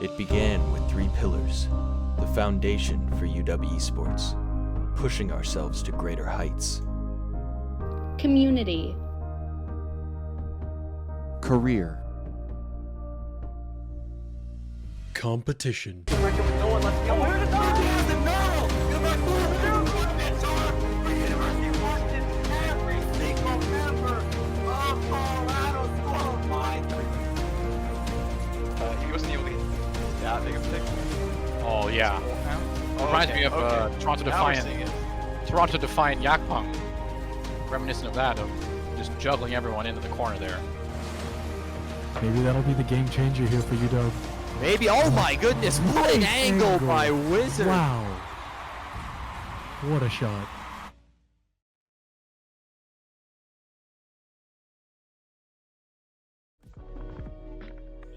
It began with 3 pillars, the foundation for UW Esports, pushing ourselves to greater heights. Community. Career. Competition. Oh yeah. Reminds me of Toronto Defiant Yakpung. Reminiscent of that, of just juggling everyone into the corner there. Maybe that'll be the game changer here for UW. Maybe. Oh my goodness, what an angle by Wizard. Wow. What a shot.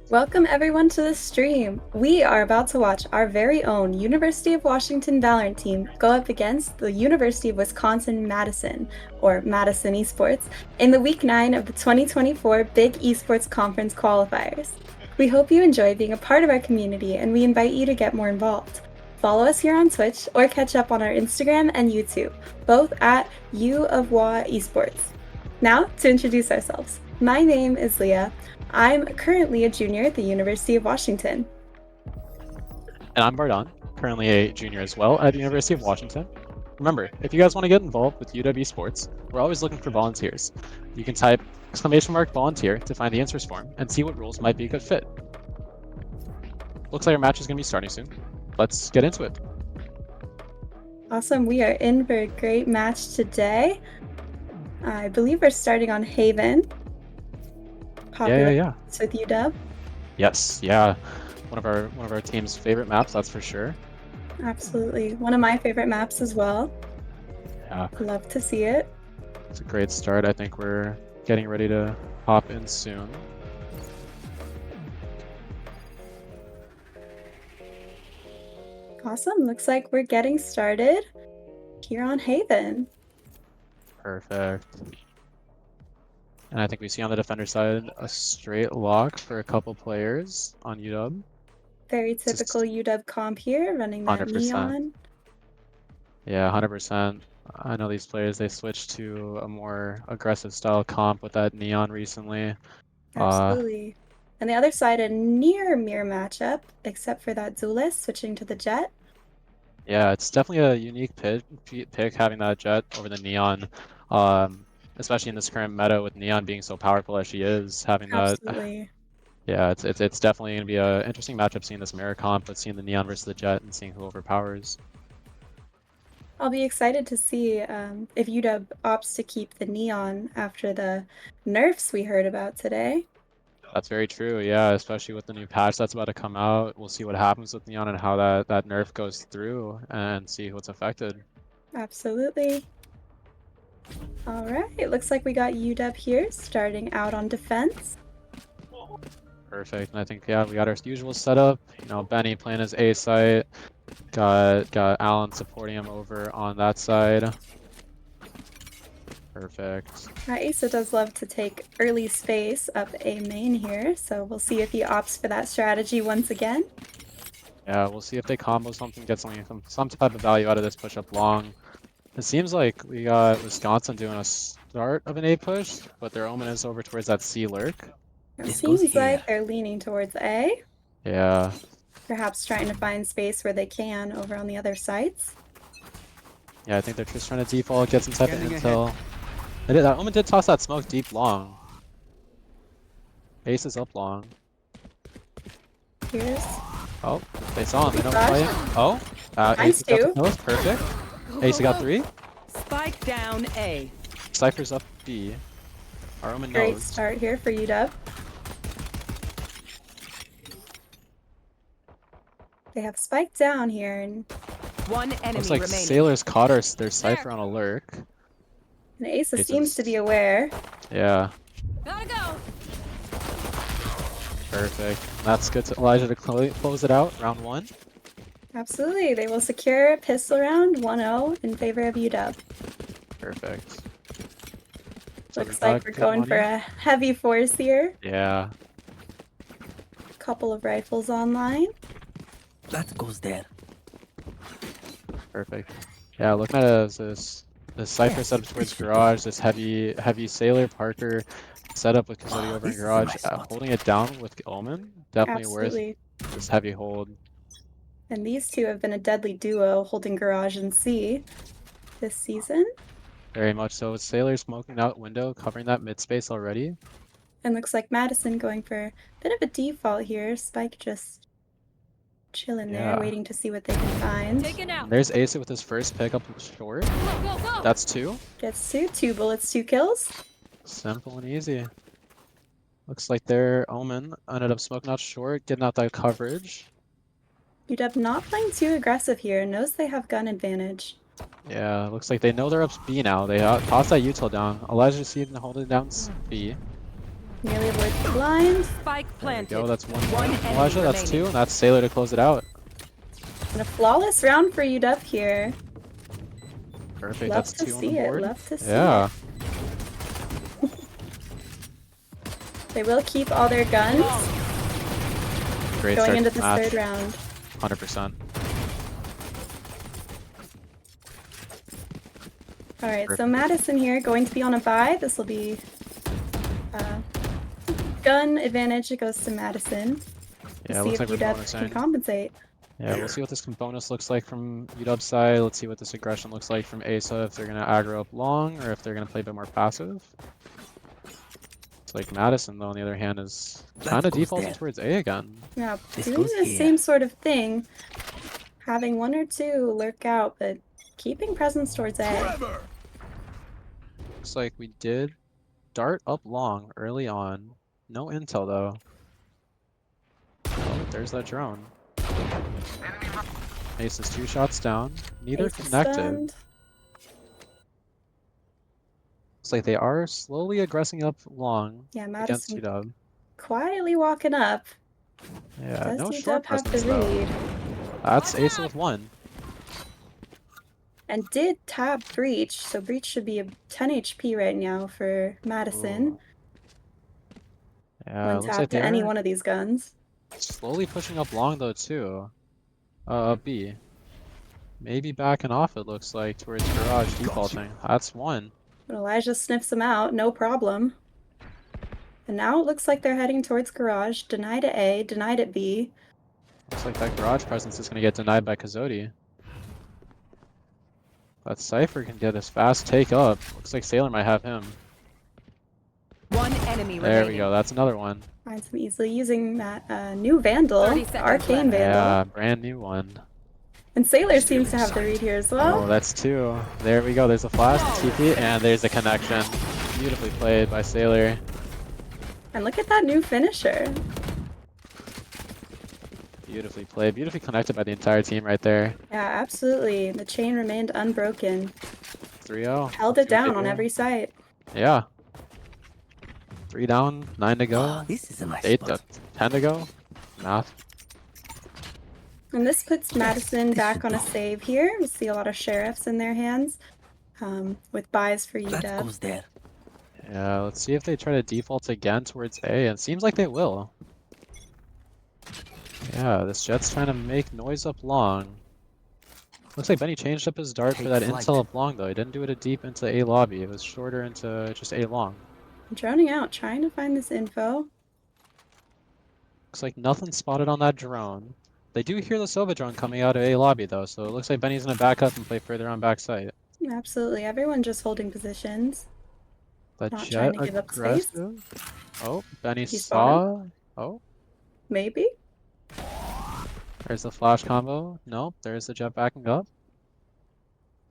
Welcome everyone to the stream. We are about to watch our very own University of Washington VALORANT team go up against the University of Wisconsin-Madison, or Madison Esports, in the Week 9 of the 2024 Big Esports Conference Qualifiers. We hope you enjoy being a part of our community, and we invite you to get more involved. Follow us here on Twitch or catch up on our Instagram and YouTube, both at UW Esports. Now, to introduce ourselves. My name is Leah. I'm currently a junior at the University of Washington. And I'm Bardon, currently a junior as well at the University of Washington. Remember, if you guys want to get involved with UW Esports, we're always looking for volunteers. You can type !volunteer to find the answers form and see what roles might be a good fit. Looks like our match is going to be starting soon. Let's get into it. Awesome, we are in for a great match today. I believe we're starting on Haven. Yeah. With UW. Yes, yeah. One of our team's favorite maps, that's for sure. Absolutely. One of my favorite maps as well. Yeah. Love to see it. It's a great start. I think we're getting ready to hop in soon. Awesome. Looks like we're getting started here on Haven. Perfect. And I think we see on the defender side a straight lock for a couple players on UW. Very typical UW comp here, running that 100%. neon. Yeah, 100%. I know these players, they switched to a more aggressive style comp with that neon recently. Absolutely. And the other side, a near mirror matchup, except for that Zulus switching to the Jet. Yeah, it's definitely a unique pick having that Jet over the neon. Especially in this current meta with neon being so powerful as she is, having that. Absolutely. Yeah, it's definitely going to be an interesting matchup seeing this mirror comp, but seeing the neon versus the Jet and seeing who overpowers. I'll be excited to see if UW opts to keep the neon after the nerfs we heard about today. That's very true, yeah, especially with the new patch that's about to come out. We'll see what happens with neon and how that nerf goes through and see what's affected. Absolutely. All right, it looks like we got UW here starting out on defense. Perfect, and I think, yeah, we got our usual setup. You know, Benny playing his A site, got Alan supporting him over on that side. Perfect. Asa does love to take early space up A main here, so we'll see if he opts for that strategy once again. Yeah, we'll see if they combo something, get some type of value out of this push up long. It seems like we got Wisconsin doing a start of an A push, but their omen is over towards that C lurk. It seems like they're leaning towards A. Yeah. Perhaps trying to find space where they can over on the other sites. Yeah, I think they're just trying to default, get some type of intel. That omen did toss that smoke deep long. Ace is up long. Here's. Oh, they saw him. They don't play him. Oh, Ace got the kills. Perfect. Ace got 3. Spike down A. Cypher's up B. Our omen knows. Great start here for UW. They have Spike down here, and one enemy looks like remaining. Sailors caught their Cypher on a lurk. And Asa seems to be aware. Yeah. Gotta go. Perfect. That's good to Elijah to close it out, round 1. Absolutely. They will secure a pistol round 1-0 in favor of UW. Perfect. Looks like we're going for a heavy force here. Yeah. Couple of rifles online. That goes there. Perfect. Yeah, looking at it as this Cypher setup towards garage, this heavy Sailor Parker setup with Kazoti over in This is a garage, nice spot. holding it down with Omen, definitely Absolutely. worth this heavy hold. And these two have been a deadly duo holding garage and C this season. Very much so. With Sailor smoking out window, covering that mid space already. And looks like Madison going for a bit of a default here. Spike just chilling there, Yeah. waiting to see what they can find. Taken out. There's Asa with his first pickup short. Go, go, go. That's 2. Gets two bullets, 2 kills. Simple and easy. Looks like their Omen ended up smoking out short, getting out that coverage. UW not playing too aggressive here, knows they have gun advantage. Yeah, looks like they know they're up B now. They toss that util down. Elijah Seed holding down B. Nearly avoids the blind. Spike There we planted. go, that's one more. One enemy Elijah, that's remaining. 2, and that's Sailor to close it out. And a flawless round for UW here. Perfect, Love that's to 2 on see the it, board. love to see Yeah, They will keep all their guns great going start into to this match. third round. 100%. Alright, so Perfect. Madison here going to be on a bye. This will be gun advantage. It goes to Madison. Yeah, See looks if like we're UW bonusing. can compensate. Yeah, we'll see what this bonus looks like from UW side. Let's see what this aggression looks like from Asa, if they're going to aggro up long or if they're going to play a bit more passive. It's like Madison, though, on the other hand, is kind of goes defaulting there. towards A again. Yeah, This doing goes the here. same sort of thing. Having 1 or 2 lurk out, but keeping presence towards A. Looks like we did dart up long early on. No intel, though. Oh, there's that drone. Ace is 2 shots down. Neither Ace is connected. stunned. Looks like they are slowly aggressing up long Yeah, against Madison UW. quietly walking up. Yeah, Does no UW short have the presence, though. read? That's Asa with 1. And did tab Breach, so Breach should be a 10 HP right now for Madison. Yeah, when looks like tapped to they're any one of these guns. slowly pushing up long, though, too. B. Maybe backing off, it looks like, towards garage defaulting. That's 1. But Elijah sniffs them out, no problem. And now it looks like they're heading towards garage. Denied at A, denied at B. Looks like that garage presence is going to get denied by Kazoti. But Cypher can get his fast take up. Looks like Sailor might have him. One enemy There remaining. we go, that's another one. Finds him easily using that new Vandal, 30 seconds Arcane left. Vandal. Yeah, brand new one. And Sailor seems to have the read here as Oh, well. that's 2. There we go, there's a flash, TP, and there's a connection. Beautifully played by Sailor. And look at that new finisher. Beautifully played, beautifully connected by the entire team right there. Yeah, absolutely. The chain remained unbroken. 3-0. Held Let's it see what down they on do. every site. Yeah. 3 down, 9 to go. Ah, this is a nice 8 to spot. 10 to go. Math. And this puts Madison this back should on a go. save here. We see a lot of sheriffs in their hands with buys for That UW. goes there. Yeah, let's see if they try to default again towards A, and it seems like they will. Yeah, this Jet's trying to make noise up long. Looks like Benny changed up his dart for that Take flight. intel up long, though. He didn't do it deep into A lobby. It was shorter into just A long. Droning out, trying to find this info. Looks like nothing spotted on that drone. They do hear the Sova drone coming out of A lobby, though, so it looks like Benny's going to back up and play further on backside. Absolutely, everyone just holding positions. The Not Jet trying to give up space. aggressive. Oh, Benny He's saw. Oh, Maybe? there's the flash combo. Nope, there's the Jet backing up.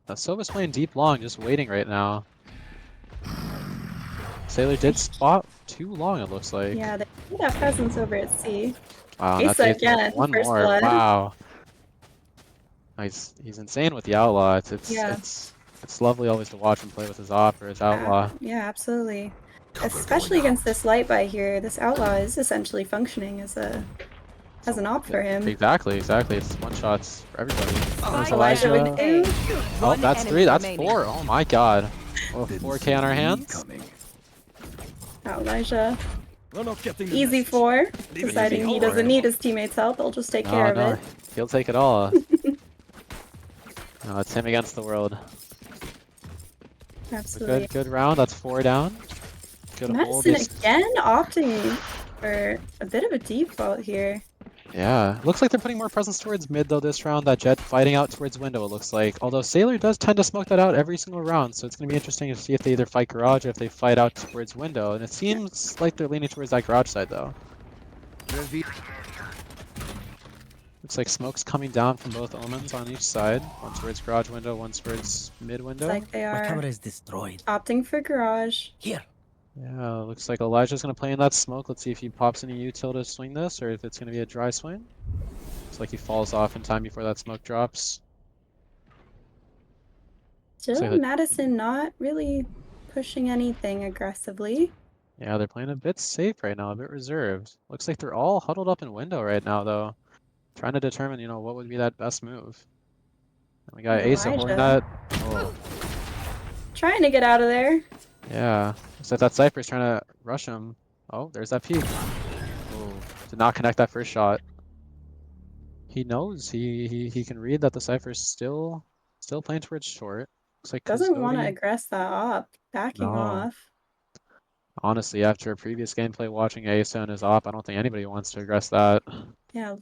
Sova's playing deep long, just waiting right now. Sailor did spot too long, it looks like. Yeah, they put that presence over at C. Wow, Ace that's again, one first more. blood. Wow. He's insane with the outlaw. Yeah. It's lovely always to watch him play with his op or his outlaw. Yeah, absolutely. Cover Especially going against this light by here. This outlaw is essentially functioning as an op for him. Exactly. It's one shots for everybody. There's Elijah with Elijah. two. Oh, One that's enemy 3. That's remaining. 4. Oh my god. Well, Didn't 4K on our see me hands. coming. Elijah Easy four. Deciding he doesn't need his teammates' help. He'll just take care of it. He'll take it all. No, it's him against the world. Absolutely. Good round. That's 4 down. Good hold. Madison again opting for a bit of a default here. Yeah, looks like they're putting more presence towards mid though this round. That Jet fighting out towards window, it looks like. Although Sailor does tend to smoke that out every single round, so it's going to be interesting to see if they either fight garage or if they fight out towards window. And it seems like they're leaning towards that garage side though. Looks like smoke's coming down from both omens on each side. One towards garage window, one towards mid window. It's like they My are camera is destroyed. opting for garage. Here. Yeah, looks like Elijah's going to play in that smoke. Let's see if he pops any util to swing this, or if it's going to be a dry swing. Looks like he falls off in time before that smoke drops. Still Madison not really pushing anything aggressively. Yeah, they're playing a bit safe right now, a bit reserved. Looks like they're all huddled up in window right now, though. Trying to determine, you know, what would be that best move. And we got Asa holding that. Oh. Trying to get out of there. Yeah, looks like that Cypher's trying to rush him. Oh, there's that peek. Oh, did not connect that first shot. He knows, he can read that the Cypher's still playing towards short. Looks like Doesn't want to Kazodi- aggress that op. Backing No. off. Honestly, after a previous gameplay watching Asa and his op, I don't think anybody wants to aggress that. Yeah.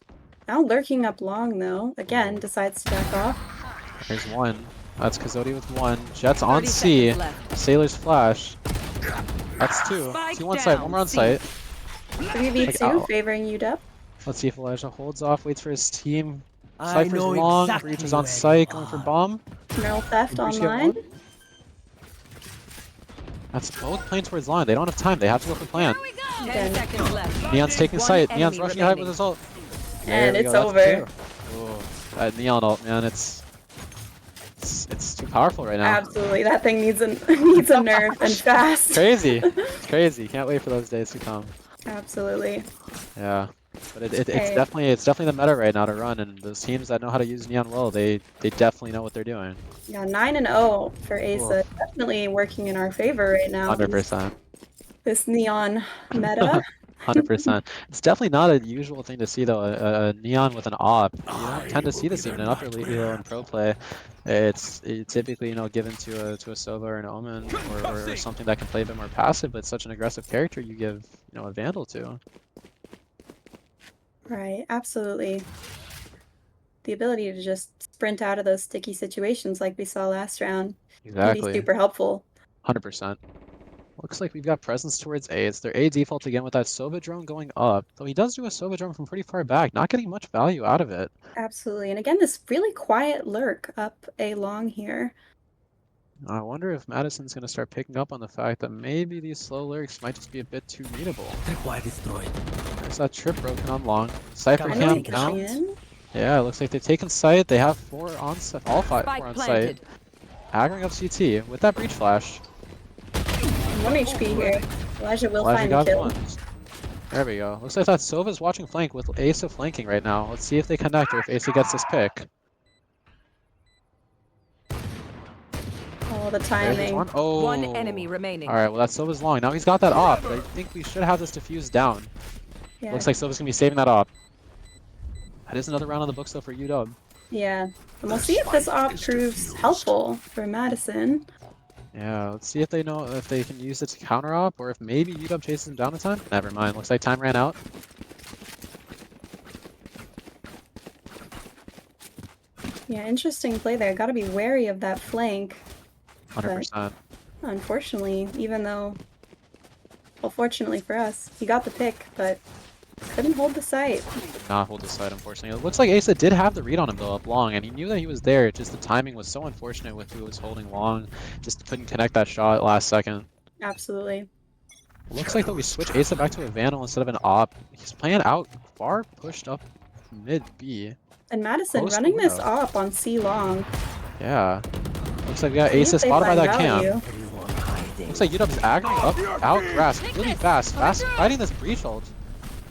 Now lurking up long though. Again, decides to back off. There's one. That's Kazodi with one. Jet's on 30 C. seconds left. Sailor's flash. That's 2. Spike 2 on site, down, 1 more on C. site. 3v2 Like, favoring UW. Let's see if Elijah holds off, waits for his team. I Cypher's know long, exactly Breach is on where site, you going for are. bomb. Neural theft Breach get online. one. That's both playing towards line. They don't have time. They have to go for plan. 10 seconds left. Neon's taking One site. Neon's enemy rushing high with remaining. his ult. And There we it's go, over. that's 2. Oh, that Neon ult, man, it's too powerful right now. Absolutely. That thing needs a needs a nerf and fast. Crazy. It's crazy. Can't wait for those days to come. Absolutely. Yeah. But it's Hey. definitely the meta right now to run, and those teams that know how to use Neon well, they definitely know what they're doing. Yeah, 9-0 for Asa. Definitely working in our favor right now. 100%. This neon meta. 100%. It's definitely not a usual thing to see though. A Neon with an op. You don't tend to see this even in upper Elo and pro play. It's typically, you know, given to a Sova or an Omen or something that can play a bit more passive, but such an aggressive character you give, you know, a Vandal to. Right, absolutely. The ability to just sprint out of those sticky situations like we saw last round can be Exactly. super helpful. 100%. Looks like we've got presence towards A. It's their A default again with that Sova drone going up. Though he does do a Sova drone from pretty far back, not getting much value out of it. Absolutely. And again, this really quiet lurk up A long here. I wonder if Madison's going to start picking up on the fact that maybe these slow lurks might just be a bit too readable. Tripwire destroyed. There's that trip broken on long. Cypher I I know, camp know down. pushing down. in. Yeah, it looks like they've taken site. They have 4 on site, all 5 Spike 4 on planted. site. Aggroing up CT with that breach flash. 1 HP here. Elijah will Elijah find the got kill. one. There we go. Looks like that Sova's watching flank with Asa flanking right now. Let's see if they connect or if Asa gets this pick. Oh, the There's timing. one. Oh. One enemy remaining. Alright, well that Sova's long. Now he's got that op, but I think we should have this diffused down. Yeah. Looks like Sova's gonna be saving that op. That is another round on the books though for UW. Yeah. And we'll see if this op proves helpful for Madison. Yeah, let's see if they know if they can use it to counter op or if maybe UW chases him down in time. Never mind. Looks like time ran out. Yeah, interesting play there. Gotta be wary of that flank. 100%. Unfortunately, even though, well, fortunately for us, he got the pick, but couldn't hold the site. Did not hold the side, unfortunately. It looks like Asa did have the read on him though up long, and he knew that he was there. Just the timing was so unfortunate with who was holding long. Just couldn't connect that shot last second. Absolutely. Looks like though we switch Asa back to a Vandal instead of an op. He's playing out far pushed up mid B. And Madison Close to running this window. op on C long. Yeah. Looks like we got See if Asa they spotted by find that value. camp. Everyone hiding. Looks like UW's aggroing up, out grass really fast, fighting this breach hold.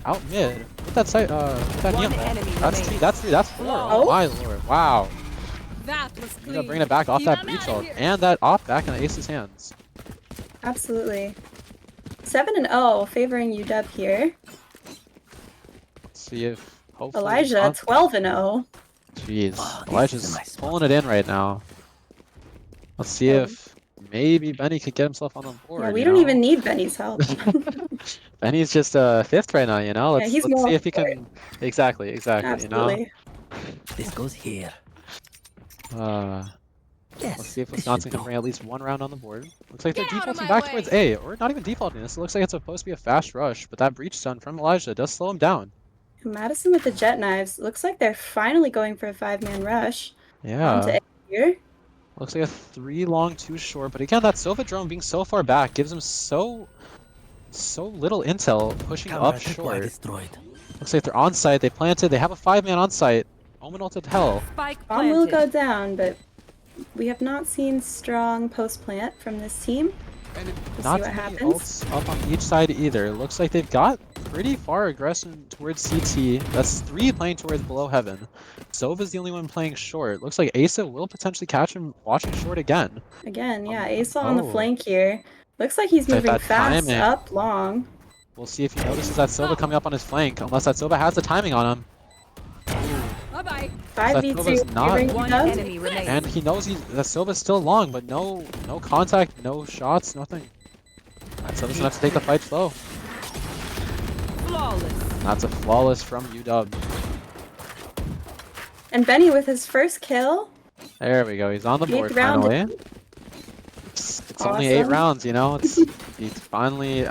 Out mid. With that site, with that One Neon wall. enemy That's 3, remaining. that's 3, that's 4. Oh. Oh my lord, wow. That was UW bringing it back off that breach hold. And that op back in Ace's hands. Absolutely. 7-0, favoring UW here. Let's see if hopefully Elijah, 12-0. Jeez, Oh, this is Elijah's a nice pulling it in right now. Let's see if maybe Benny could get himself on the board. Yeah, we you don't know? even need Benny's help. Benny's just 5th right now, you know? Yeah, he's Let's more see if he for can... Exactly, you know? Absolutely. This goes here. Let's Yes. see if this Wisconsin should can do. bring at least one round on the board. Looks like they're Get out of defaulting my back way. towards A, or not even defaulting this. It looks like it's supposed to be a fast rush, but that breach stun from Elijah does slow him down. Madison with the jet knives. Looks like they're finally going for a 5-man rush. Onto Yeah. A here. Looks like a 3 long, 2 short, but again, that Sova drone being so far back gives him so little intel pushing up Counter supply short. destroyed. Looks like they're on site, they planted, they have a 5-man on site. Omen ulted hell. Spike Bomb will planted. go down, but we have not seen strong post plant from this team. We'll Not see what too many happens. ults up on each side either. Looks like they've got pretty far aggression towards CT. That's 3 playing towards below heaven. Sova's the only one playing short. Looks like Asa will potentially catch him watching short again. Again, yeah, Asa on the Oh. flank here. Looks like he's Like moving that fast timing. up long. We'll see if he notices that Sova coming up on his flank, unless that Sova has the timing on him. Bye-bye. 5v2 Nova's not- favoring One UW. enemy remaining. And he knows that Sova's still long, but no contact, no shots, nothing. Alright, Sova's gonna have to take the fight slow. Flawless. That's a flawless from UW. And Benny with his first kill. There we go, he's on the board 8th round. finally. It's only 8 Awesome. rounds, you know? He's finally...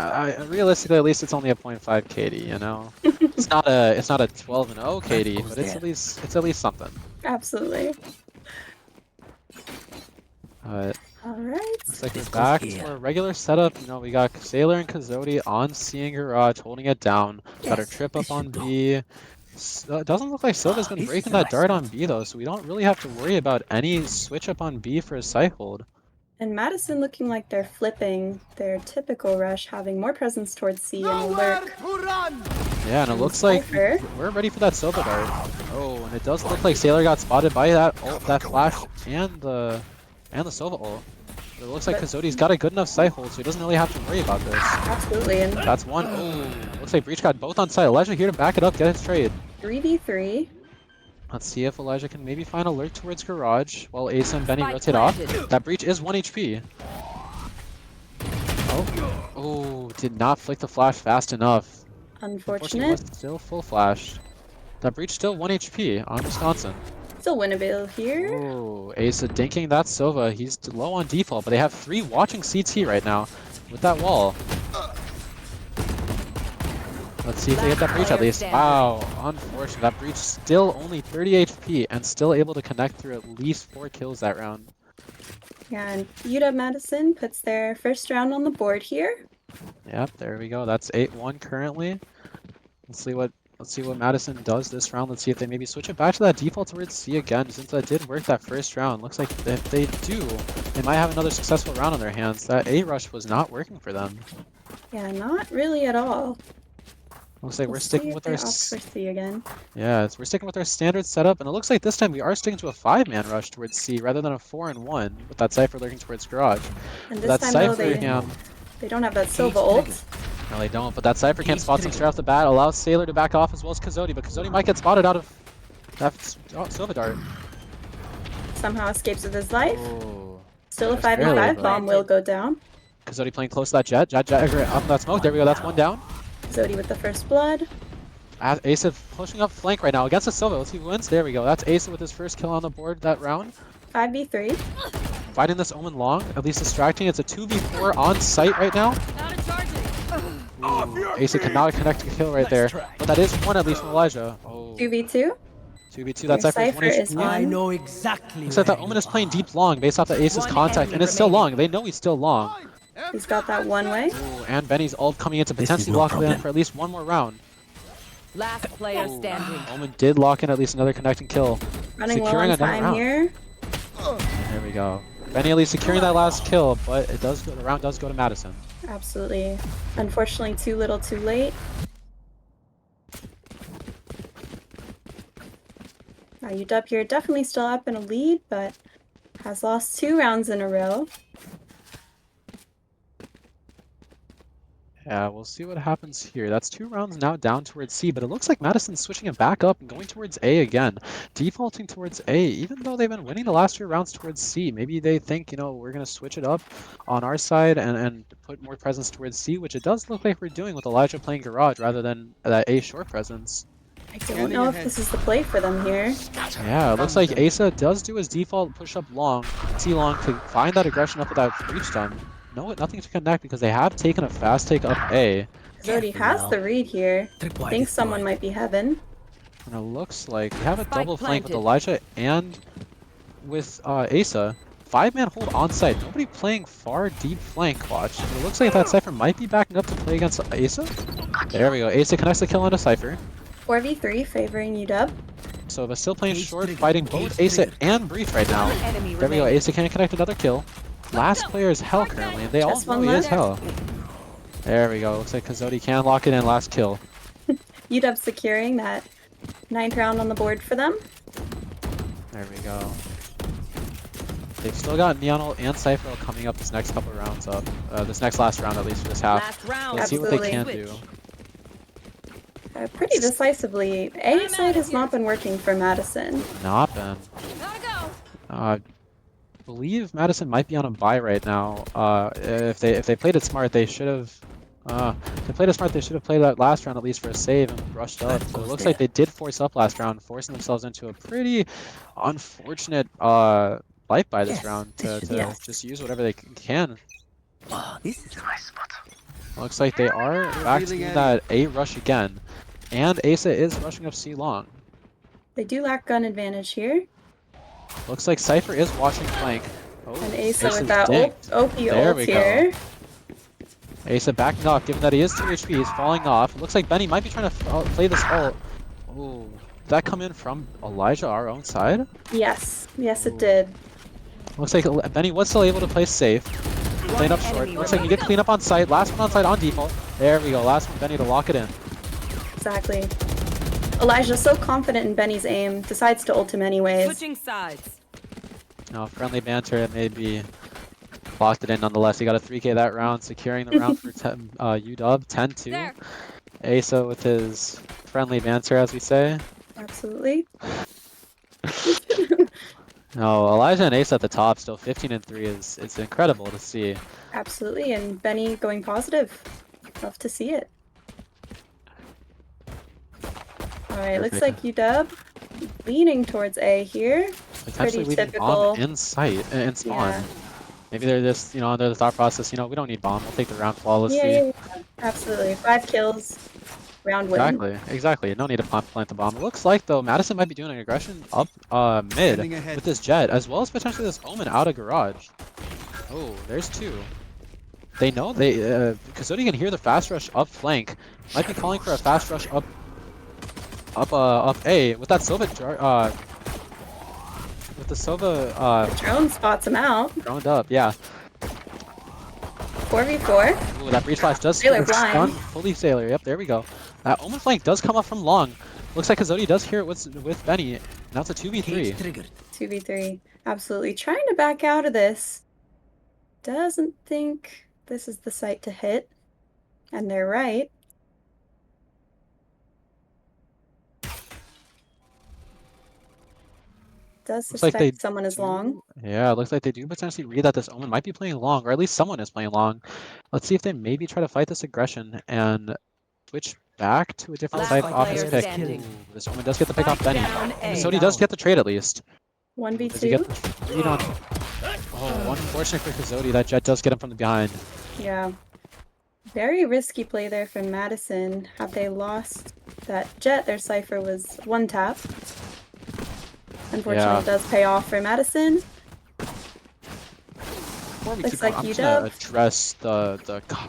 realistically, at least it's only a 0.5 KD, you know? It's not a 12-0 KD, but it's at least something. Absolutely. But Alright. looks like we're This goes back here. to our regular setup. You know, we got Sailor and Kazoti on C and Garage holding it down. Got our Yes, trip up this on should do. B. It doesn't look like Silva's been This is breaking a that nice dart one. on B though, so we don't really have to worry about any switch up on B for a site hold. And Madison looking like they're flipping their typical rush, having more presence towards C and a lurk. Yeah, and it looks like Cypher. we're ready for that Sova dart. Oh, and it does look like Sailor got spotted by that ult, that flash, and the Sova ult. But it looks like Kazoti's got a good enough site hold, so he doesn't really have to worry about this. Absolutely. And That's one. Oh, looks like Breach got both on site. Elijah here to back it up, get his trade. 3v3. Let's see if Elijah can maybe find a lurk towards Garage while Asa and Benny Spike rotate off. planted. That Breach is 1 HP. Oh, did not flick the flash fast enough. Unfortunately, Unfortunate. was still full flashed. That Breach still 1 HP on Wisconsin. Still winnable here. Oh, Asa dinking that Sova. He's low on default, but they have 3 watching CT right now with that wall. Let's see if they get that Breach at least. Wow, unfortunate. That Breach still only 30 HP and still able to connect through at least 4 kills that round. Yeah, and UW Madison puts their first round on the board here. Yep, there we go. That's 8-1 currently. Let's see what Madison does this round. Let's see if they maybe switch it back to that default towards C again, since that did work that first round. Looks like if they do, they might have another successful round on their hands. That A rush was not working for them. Yeah, not really at all. Looks like we're We'll sticking see with if our they opt for C again. we're sticking with our standard setup, and it looks like this time we are sticking to a 5-man rush towards C rather than a 4-1 with that Cypher lurking towards Garage. And But this that time though, Cypher, they don't have that Silva ult. no, they don't. But that Cypher can't spot them straight off the bat. Allows Sailor to back off as well as Kazoti, but Kazoti might get spotted out of that Sova dart. Somehow escapes with his life. Oh. Still a Just barely, 5v5. but- Bomb will go down. Kazoti playing close to that Jet up in that smoke. There we go. That's 1 down. Zodi with the first blood. Asa pushing up flank right now against the Sova. Let's see who wins. There we go. That's Asa with his first kill on the board that round. 5v3. Fighting this Omen long, at least distracting. It's a 2v4 on site right now. Out of charging. Ooh, Asa cannot connect a kill right there. But that is 1 at least from Elijah. Oh, 2v2. 2v2. That Your Cypher is 1 Cypher is HP. on. I know exactly. Looks like that where Omen you is playing are. deep long based off the Ace's One contact, enemy and it's still remaining. long. They know he's still long. He's got that one way. Ooh, and Benny's ult coming in to This is potentially no lock it in problem. for at least 1 more round. Last player standing. Omen did lock in at least another connecting kill. Running low Securing on another time round. here. There we go. Benny at least securing that last kill, but it does go, the round does go to Madison. Absolutely. Unfortunately, too little, too late. Now UW here definitely still up in a lead, but has lost 2 rounds in a row. Yeah, we'll see what happens here. That's 2 rounds now down towards C, but it looks like Madison's switching it back up and going towards A again. Defaulting towards A, even though they've been winning the last 2 rounds towards C. Maybe they think, you know, we're going to switch it up on our side and put more presence towards C, which it does look like we're doing with Elijah playing Garage rather than that A short presence. I don't know if this is the play for them here. Yeah, it looks like Asa does do his default push up long, C long to find that aggression up with that reach stun. No, nothing to connect because they have taken a fast take up A. Zodi has the read here. Thinks someone might be heaven. And it looks like we have a Spike double flank with planted. Elijah and with Asa. 5-man hold on site. Nobody playing far deep flank. Watch. It looks like that Cypher might be backing up to play against Asa. There we go. Asa connects the kill on a Cypher. 4v3 favoring UW. So they're still playing short, fighting both Asa and Brief right now. Enemy There we go. remaining. Asa can't connect another kill. Last player is Hell currently, and they all Just know one he is left. Hell. There we go. Looks like Kazodi can lock it in. Last kill. UW securing that 9th round on the board for them. There we go. They've still got Neonal and Cypher coming up this next couple rounds up. This next last round, at least for this half. Last round. Let's see what they Absolutely. can do. Pretty decisively. A side has not been working for Madison. Not been. Gotta go. I believe Madison might be on a bye right now. If they played it smart, they should have. If they played it smart, they should have played that last round at least for a save and rushed up. So it looks like they did force up last round, forcing themselves into a pretty unfortunate life by this round to Yes. just use whatever they can. Oh, this is a nice spot. Looks like they are back to that A rush again, and Asa is rushing up C long. They do lack gun advantage here. Looks like Cypher is watching flank. Oh, And Asa Asa's with that dinked. OP There ult we go. here. Asa backing off, given that he is 2 HP, he's falling off. Looks like Benny might be trying to play this ult. Ooh, did that come in from Elijah, our own side? Yes. Yes, it did. Looks like Benny was still able to play safe. Playing up short. Looks like you get clean up on site. Last one on site on default. There we go. Last one, Benny to lock it in. Exactly. Elijah, so confident in Benny's aim, decides to ult him anyways. Switching sides. No, friendly banter, maybe locked it in nonetheless. He got a 3K that round, securing the round for UW 10-2. There. Asa with his friendly banter, as we say. Absolutely. No, Elijah and Asa at the top, still 15-3 is it's incredible to see. Absolutely. And Benny going positive. Love to see it. Alright, looks like UW leaning towards A here. Potentially Pretty leaving bomb typical. in sight, in spawn. Yeah. Maybe they're just, you know, under the thought process, you know, we don't need bomb, we'll take the round flawlessly. Yeah. Absolutely. 5 kills. Round win. Exactly. No need to plant the bomb. It looks like, though, Madison might be doing an aggression up mid with this Jet, as well as potentially this Omen out of Garage. Oh, there's 2. They know Kazodi can hear the fast rush up flank. Might be calling for a fast rush up A with that Sova with the Sova Drone spots him out. droned up. Yeah. 4v4. Ooh, that breach flash does Sailor stun blind. fully Sailor. Yep, there we go. That Omen flank does come up from long. Looks like Kazodi does hear it with Benny. Now it's a 2v3. Cage triggered. 2v3. Absolutely. Trying to back out of this. Doesn't think this is the site to hit. And they're right. Does Looks like suspect they someone is long. Yeah, it looks like they do potentially read that this Omen might be playing long, or at least someone is playing long. Let's see if they maybe try to fight this aggression and switch back to a different Last type player off his pick. standing. Ooh, this Omen does get the pick off Benny. down A. So he does get the trade at least. Does he 1v2. get the read on? Oh, unfortunate for Kazodi. That Jet does get him from the behind. Yeah. Very risky play there from Madison. Had they lost that Jet, their Cypher was one tap. Unfortunately, Yeah. it does pay off for Madison. Before we Looks keep going, like I'm just gonna UW. address the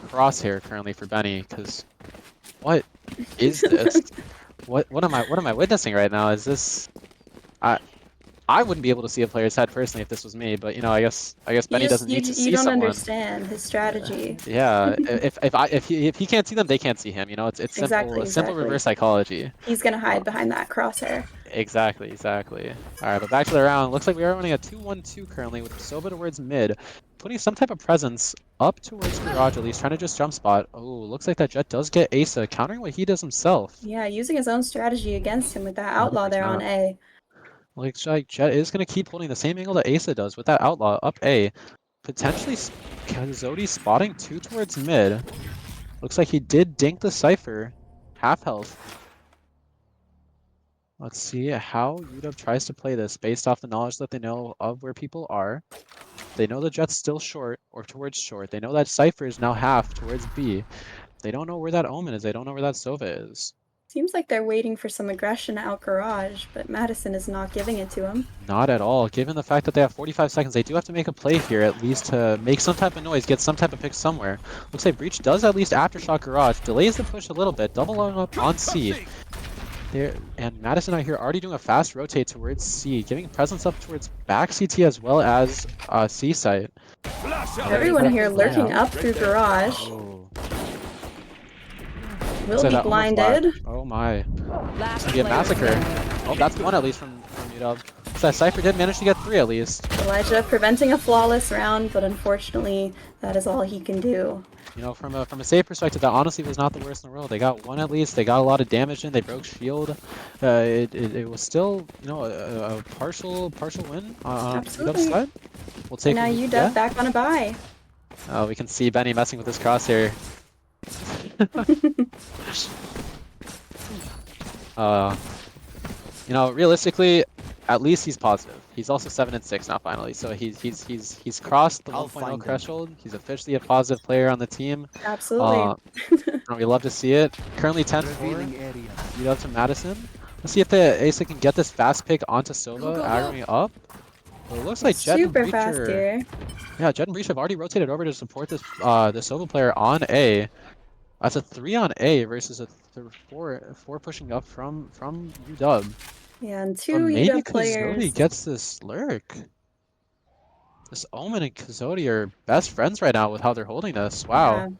crosshair currently for Benny, because what is this? what am I witnessing right now? Is this I wouldn't be able to see a player's head personally if this was me, but you know, I guess Benny doesn't need to see You don't someone. understand his strategy. Yeah, if he can't see them, they can't see him. You know, it's simple, Exactly, simple exactly. reverse psychology. He's gonna hide behind that crosshair. Exactly. All right, but back to the round. Looks like we are running a 2-1-2 currently with Soba towards mid. putting some type of presence up towards Garage at least, trying to just jump spot. Oh, looks like that Jet does get Asa, countering what he does himself. Yeah, using his own strategy against him with that outlaw there on A. Looks like Jet is going to keep holding the same angle that Asa does with that outlaw up A. Potentially Kazodi spotting 2 towards mid. Looks like he did dink the Cypher. Half health. Let's see how UW tries to play this based off the knowledge that they know of where people are. They know the Jet's still short or towards short. They know that Cypher is now half towards B. They don't know where that Omen is. They don't know where that Sova is. Seems like they're waiting for some aggression out Garage, but Madison is not giving it to him. Not at all. Given the fact that they have 45 seconds, they do have to make a play here at least to make some type of noise, get some type of pick somewhere. Looks like Breach does at least aftershock Garage, delays the push a little bit, doubling up on C. There, and Madison out here already doing a fast rotate towards C, giving presence up towards back CT as well as C site. Everyone here lurking up through Garage. Oh. Will be blinded. Oh my. Last It's gonna be a player massacre. standing. Oh, that's one at least from UW. So that Cypher did manage to get 3 at least. Elijah preventing a flawless round, but unfortunately, that is all he can do. You know, from a save perspective, that honestly was not the worst in the world. They got 1 at least. They got a lot of damage in. They broke shield. It was still, you know, a partial win on UW's side. We'll take. Now UW back on a bye. Oh, we can see Benny messing with his crosshair. You know, realistically, at least he's positive. He's also 7-6 now finally, so he's crossed the 1.0 threshold. He's officially a positive player on the team. Absolutely. We love to see it. Currently 10-4. UW to Madison. Let's see if the Asa can get this fast pick onto Sova, aggroing up. Well, it looks like Jet and Super Breach fast here. Yeah, Jet and Breach have already rotated over to support this the Sova player on A. That's a 3 on A versus a 4 pushing up from UW. Yeah, and 2 maybe UW players. Kazodi gets this lurk. This Omen and Kazodi are best friends right now with how they're holding this. Wow.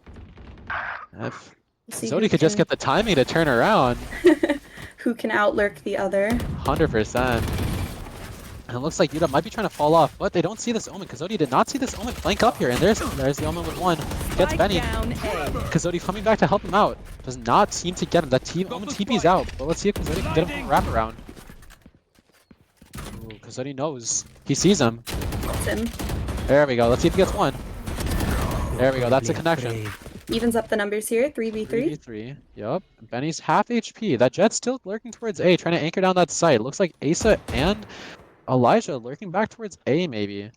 Yeah. If See Kazodi could just get the timing to turn around. who can outlurk the other. 100%. And it looks like UW might be trying to fall off, but they don't see this Omen. Kazodi did not see this Omen flank up here, and there's the Omen with 1. Gets Benny. Kazodi coming back to help him out. Does not seem to get him. That Omen TP's out, but let's see if Kazodi can get him from a wraparound. Ooh, Kazodi knows. He sees him. That's him. There we go. Let's see if he gets 1. There we go. That's a connection. Evens up the numbers here. 3v3. 3v3. Yup. Benny's half HP. That Jet's still lurking towards A, trying to anchor down that site. Looks like Asa and Elijah lurking back towards A, maybe.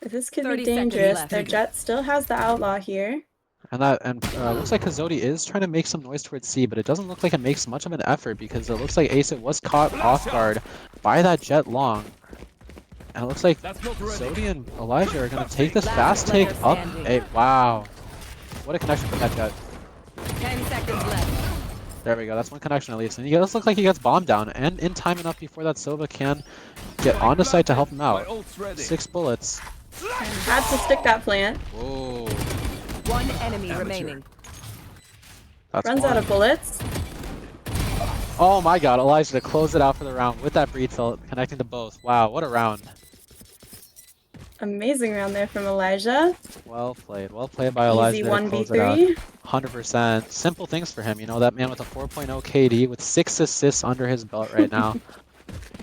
This could be dangerous. Their Jet still has the outlaw here. And looks like Kazodi is trying to make some noise towards C, but it doesn't look like it makes much of an effort because it looks like Asa was caught off guard by that Jet long. And it looks like Kazodi and Elijah are going to take this fast take up A. Wow. What a connection from that Jet. 10 seconds left. There we go. That's 1 connection at least. And he does look like he gets bombed down and in time enough before that Sova can get onto site to help him out. 6 bullets. And had to stick that plant. Whoa. 1 enemy remaining. That's Runs 1. out of bullets. Oh my god, Elijah to close it out for the round with that breach ult, connecting to both. Wow, what a round. Amazing round there from Elijah. Well played by Elijah. Easy to close it out. 1v3. 100%. Simple things for him. You know, that man with a 4.0 KD with 6 assists under his belt right now.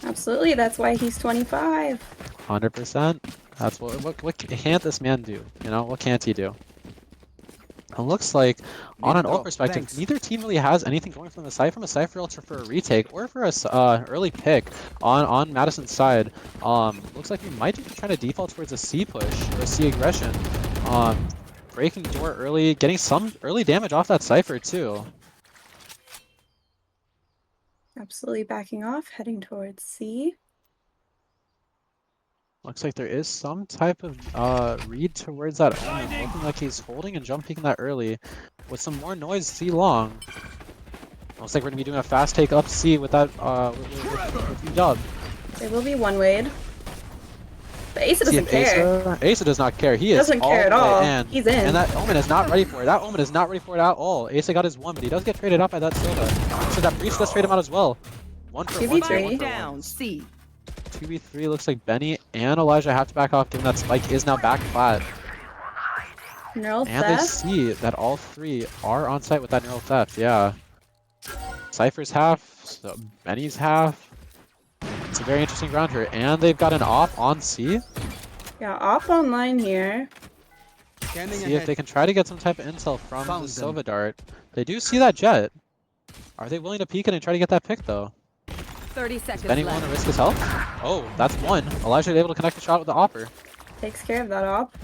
Absolutely, that's why he's 25. 100%. That's what can't this man do? You know, what can't he do? It looks like, on an ult perspective, neither team really has anything going from the side. From a Cypher ult for a retake or for a early pick on Madison's side. Looks like we might be trying to default towards a C push or a C aggression. Breaking door early, getting some early damage off that Cypher too. Absolutely backing off, heading towards C. Looks like there is some type of read towards that Omen, looking like he's holding and jump peeking that early. With some more noise, C long. Looks like we're gonna be doing a fast take up C with that with UW. There will be one wade. But Asa doesn't care. Asa does not care. He doesn't care at all. He's in. And that Omen is not ready for it. That Omen is not ready for it at all. Asa got his 1, but he does get traded out by that Sova. So that Breach does trade him out as well. 1 for 1. 2v3. Down, C. 2v3 looks like Benny and Elijah have to back off, given that Spike is now back flat. Neural And they theft. see that all three are on site with that neural theft, yeah. Cypher's half, so Benny's half. It's a very interesting round here. And they've got an op on C. Yeah, off online here. See if they can try to get some type of intel from the Sova dart. They do see that jet. Are they willing to peek it and try to get that pick though? 30 seconds Benny willing to left. risk his health? Oh, that's one. Elijah able to connect the shot with the opper. Takes care of that op.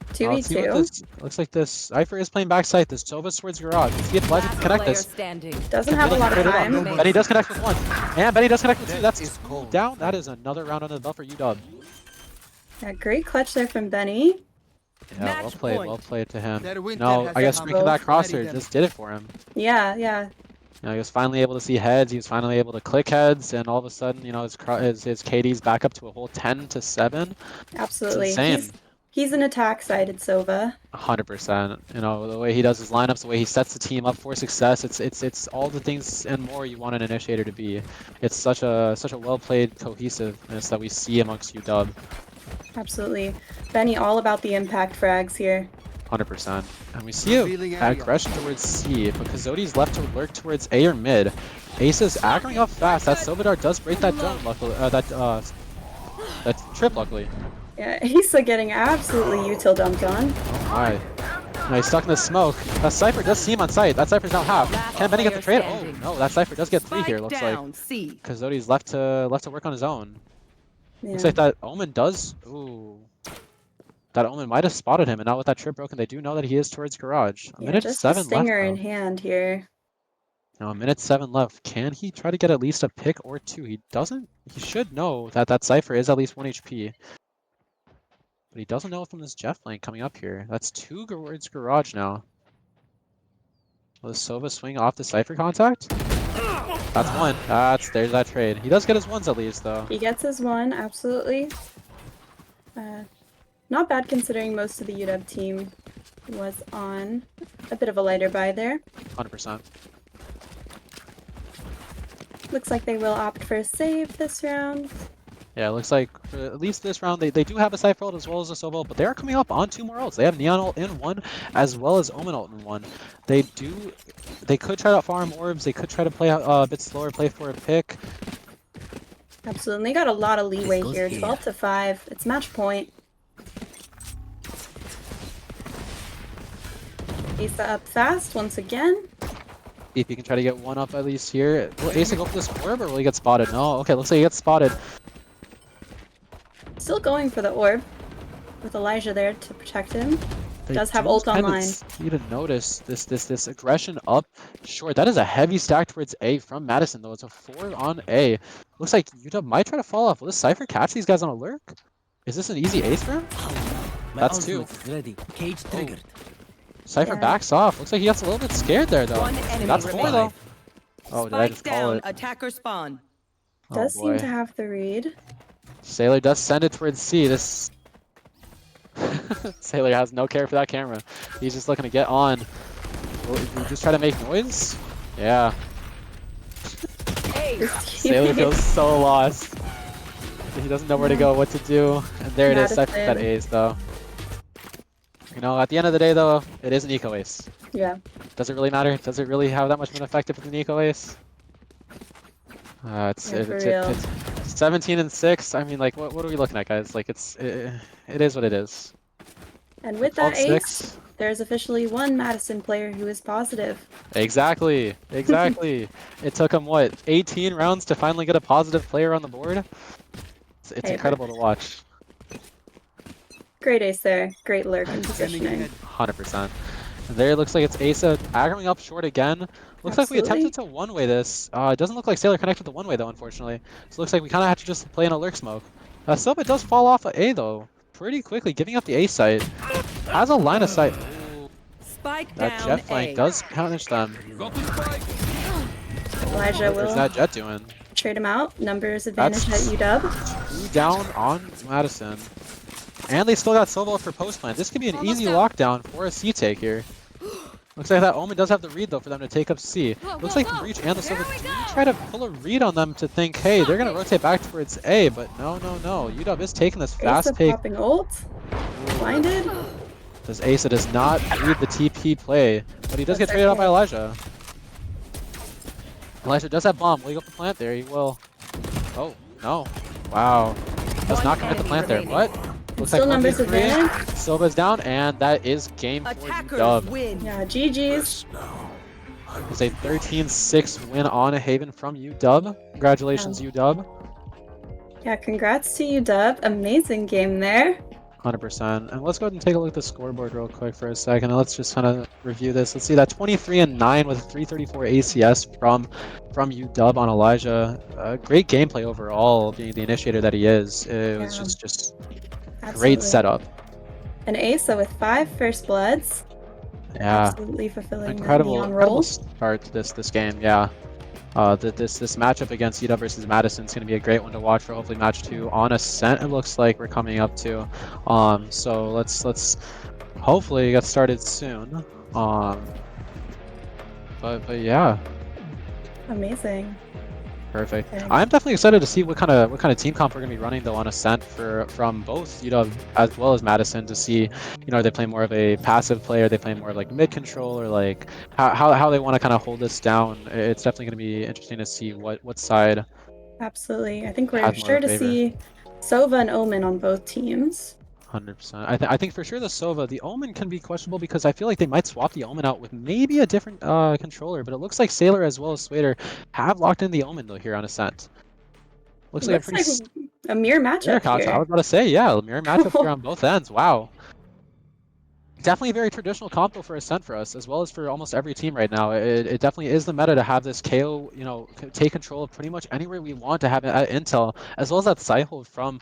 Let's see what 2v2. this looks like. This Cypher is playing backside. This Sova towards garage. Let's see if Elijah can Last connect player this. standing. Doesn't have a lot of time. Benny does connect with one. And Benny does connect with two. That's cool. Down. That is another round under the belt for UW. Yeah, great clutch there from Benny. Yeah, well Match played. point. Well played to him. Their winter No, has I guess come. streaking that crosshair just did it for him. Yeah. You know, he was finally able to see heads. He was finally able to click heads, and all of a sudden, you know, his KD's back up to a whole 10-7. Absolutely. It's insane. He's an attack-sided Sova. 100%. You know, the way he does his lineups, the way he sets the team up for success, it's all the things and more you want an initiator to be. It's such a well-played cohesiveness that we see amongst UW. Absolutely. Benny all about the impact frags here. 100%. And we see a aggression towards C, but Kazoti's left to lurk towards A or mid. Ace is aggroing up fast. That Silvadar does break that jump, luckily. That trip, luckily. Yeah, he's getting absolutely util dumped on. Oh my. No, he's stuck in the smoke. That Cypher does see him on site. That Cypher's now half. Last Can Benny get the player trade? Oh standing. no, that Cypher does get 3 here, looks like. Down, C. Kazoti's left to work on his own. Yeah. Looks like that Omen does. Ooh. That Omen might have spotted him, and now with that trip broken, they do know that he is towards garage. A Yeah, minute just 7 a stinger left. in hand here. Now a minute 7 left. Can he try to get at least a pick or two? He doesn't. He should know that that Cypher is at least 1 HP. But he doesn't know from this Jeff lane coming up here. That's 2 towards garage now. Will the Sova swing off the Cypher contact? That's 1. There's that trade. He does get his 1s at least though. He gets his 1, absolutely. Not bad considering most of the UW team was on a bit of a lighter buy there. 100%. Looks like they will opt for a save this round. Yeah, it looks like for at least this round, they do have a Cypher ult as well as a Sova ult, but they are coming up on 2 more ults. They have Neon ult in 1 as well as Omen ult in 1. They could try to farm orbs, they could try to play a bit slower, play for a pick. Absolutely. They got a lot of leeway goes here. here. 12-5. It's match point. Asa up fast once again. See if he can try to get 1 up at least here. Will Asa go for this orb or will he get spotted? No, okay, looks like he gets spotted. Still going for the orb with Elijah there to protect him. They Does have do ult kind of online. see to notice this aggression up short. That is a heavy stack towards A from Madison though. It's a 4 on A. Looks like UW might try to fall off. Will this Cypher catch these guys on a lurk? Is this an easy ace for him? My That's 2. ultimate is ready. Cage triggered. Cypher Yeah. backs off. Looks like he gets a little bit scared there though. One enemy That's 4 though. remaining. Oh, did I just Spike call down, it? attacker spawn. Oh, Does seem boy. to have the read. Sailor does send it towards C. This Sailor has no care for that camera. He's just looking to get on. Will he just try to make noise? Yeah. Hey, Sailor feels so lost. He doesn't know where to go, what to do. And there it is, Cypher with that ace though. You know, at the end of the day though, it is an eco ace. Yeah. Does it really matter? Does it really have that much of an effect if it's an eco ace? It's 17 and 6. I mean, like, what are we looking at, guys? Like, it is what it is. And with that ace, 12-6. there's officially 1 Madison player who is positive. Exactly. It took him what, 18 rounds to finally get a positive player on the board. It's Hey, incredible to watch. Great ace there. Great lurk and positioning. 100%. And there it looks like it's Asa aggroing up short again. Looks like we Absolutely. attempted to one-way this. It doesn't look like Sailor connected the one-way though, unfortunately. So it looks like we kind of have to just play in a lurk smoke. Silva does fall off at A though, pretty quickly, giving up the A site. Has a line of sight. Ooh, spike that down jet flank A. does punish them. Elijah What's will that jet doing? trade him out. Numbers advantage That's- at UW. 2 down on Madison. And they still got Silva for post plant. This could be an easy lockdown for a C take here. Looks like that Omen does have the read though for them to take up C. Looks like the Breach and the Silver do try to pull a read on them to think, hey, they're gonna rotate back towards A, but no. UW is taking this fast Asa take. popping ult. Blinded. Asa does not read the TP play, but he does get traded out by Elijah. Elijah does have bomb. Will he go for plant there? He will. Oh, no. Wow. Does not commit the plant there, but looks Still like numbers advantage. Silva's down, and that is game for Attackers UW. win. Yeah, GG's. It's a 13-6 win on Haven from UW. Congratulations, UW. Yeah, congrats to UW. Amazing game there. 100%. And let's go ahead and take a look at the scoreboard real quick for a second. And let's just kind of review this. Let's see that 23-9 with 334 ACS from UW on Elijah. Great gameplay overall, being the initiator that he is. It was just Absolutely. great setup. And Asa with 5 first bloods. Yeah. Absolutely fulfilling Incredible, the neon incredible role. start to this game. Yeah. This matchup against UW versus Madison is going to be a great one to watch for hopefully match 2 on Ascent. It looks like we're coming up to, so let's hopefully get started soon. But yeah, Amazing. perfect. Very I'm definitely excited to see what kind of team comp we're going to be running though on Ascent from both UW as well as Madison to see, are they playing more of a passive play, are they playing more of like mid control, or like how they want to kind of hold this down. It's definitely going to be interesting to see what side. Absolutely. I think we're Has more sure to favor. see Sova and Omen on both teams. 100%. I think for sure the Sova, the Omen can be questionable because I feel like they might swap the Omen out with maybe a different controller, but it looks like Sailor as well as Swader have locked in the Omen though here on Ascent. Looks like a pretty a mirror mirror matchup concept. I here. was about to say, yeah, mirror matchup here on both ends. Wow. Definitely a very traditional comp though for Ascent for us, as well as for almost every team right now. It definitely is the meta to have this KO, take control of pretty much anywhere we want to have it at Intel, as well as that side hold from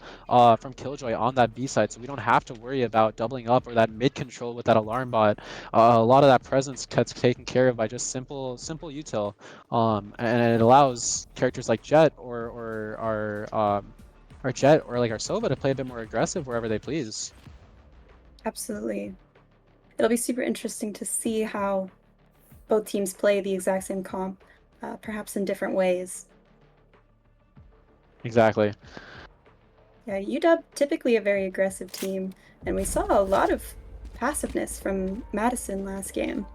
Killjoy on that B side, so we don't have to worry about doubling up or that mid control with that alarm bot. A lot of that presence gets taken care of by just simple util, and it allows characters like Jet or our Jet or like our Sova to play a bit more aggressive wherever they please. Absolutely. It'll be super interesting to see how both teams play the exact same comp, perhaps in different ways. Exactly. Yeah, UW typically a very aggressive team, and we saw a lot of passiveness from Madison last game.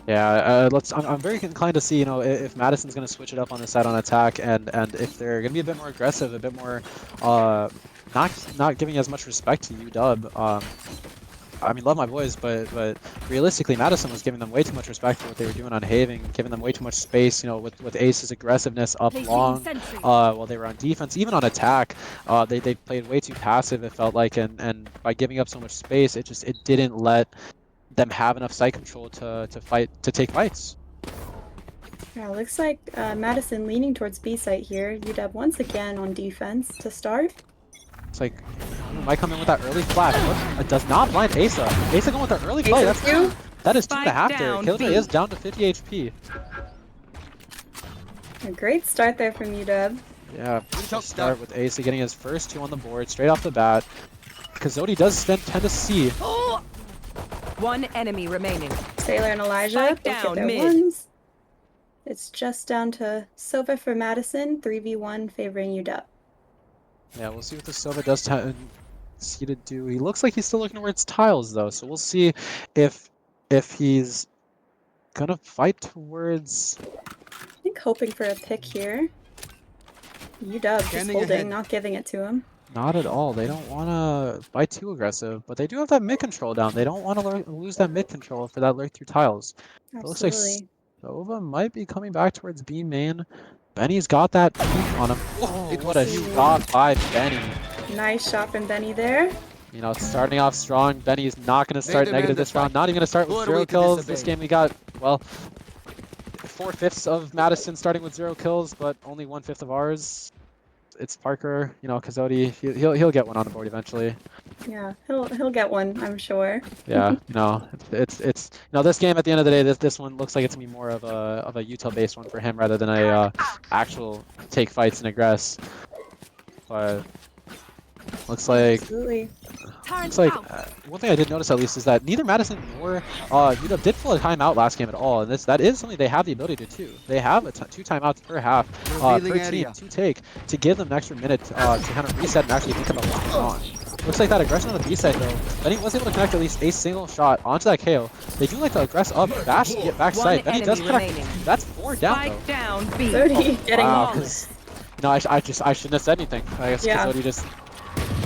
Yeah, I'm very inclined to see, if Madison's going to switch it up on the side on attack, and if they're going to be a bit more aggressive, a bit more, not giving as much respect to UW. I mean, love my boys, but realistically, Madison was giving them way too much respect for what they were doing on Having, giving them way too much space, with Ace's aggressiveness up long while they were on defense, even on attack. They played way too passive, it felt like, and by giving up so much space, it didn't let them have enough site control to take fights. Yeah, looks like Madison leaning towards B site here. UW once again on defense to start. It's like, might come in with that early flash. It does not blind Asa. Asa going with the early play. That is 2.5 there. Killjoy is down to 50 HP. A great start there from UW. Yeah, start with Asa getting his first 2 on the board straight off the bat. Kazodi does tend to see. One enemy remaining. Sailor and Elijah Spike both get down their mid. ones. It's just down to Sova for Madison, 3v1 favoring UW. Yeah, we'll see what the Sova does see to do. He looks like he's still looking towards tiles though, so we'll see if he's gonna fight towards. I think hoping for a pick here. UW just holding, not giving it to him. Not at all. They don't want to fight too aggressive, but they do have that mid control down. They don't want to lose that mid control for that lurk through tiles. Absolutely. It looks like Sova might be coming back towards B main. Benny's got that peek on him. Oh, what a shot by Benny. Nice shot from Benny there. Starting off strong. Benny's not going to start negative this round. Not even going to start with 0 kills. This game we got, well, 4/5 of Madison starting with 0 kills, but only 1/5 of ours. It's Parker, Kazodi. He'll get one on the board eventually. Yeah, he'll get one, I'm sure. Yeah, it's this game at the end of the day, this one looks like it's gonna be more of a util based one for him rather than a actual take fights and aggress. But looks like Absolutely. Looks like one thing I did notice at least is that neither Madison nor UW did pull a timeout last game at all, and that is something they have the ability to do. They have 2 timeouts per half per team to take to give them an extra minute to kind of reset and actually think about what's going on. Looks like that aggression on the B side though. Benny was able to connect at least a single shot onto that KO. They do like to aggress up, bash, get backside. Benny does connect. That's 4 down though. Down B. Zodi getting Wow, all. no, I shouldn't have said anything. I guess Zodi just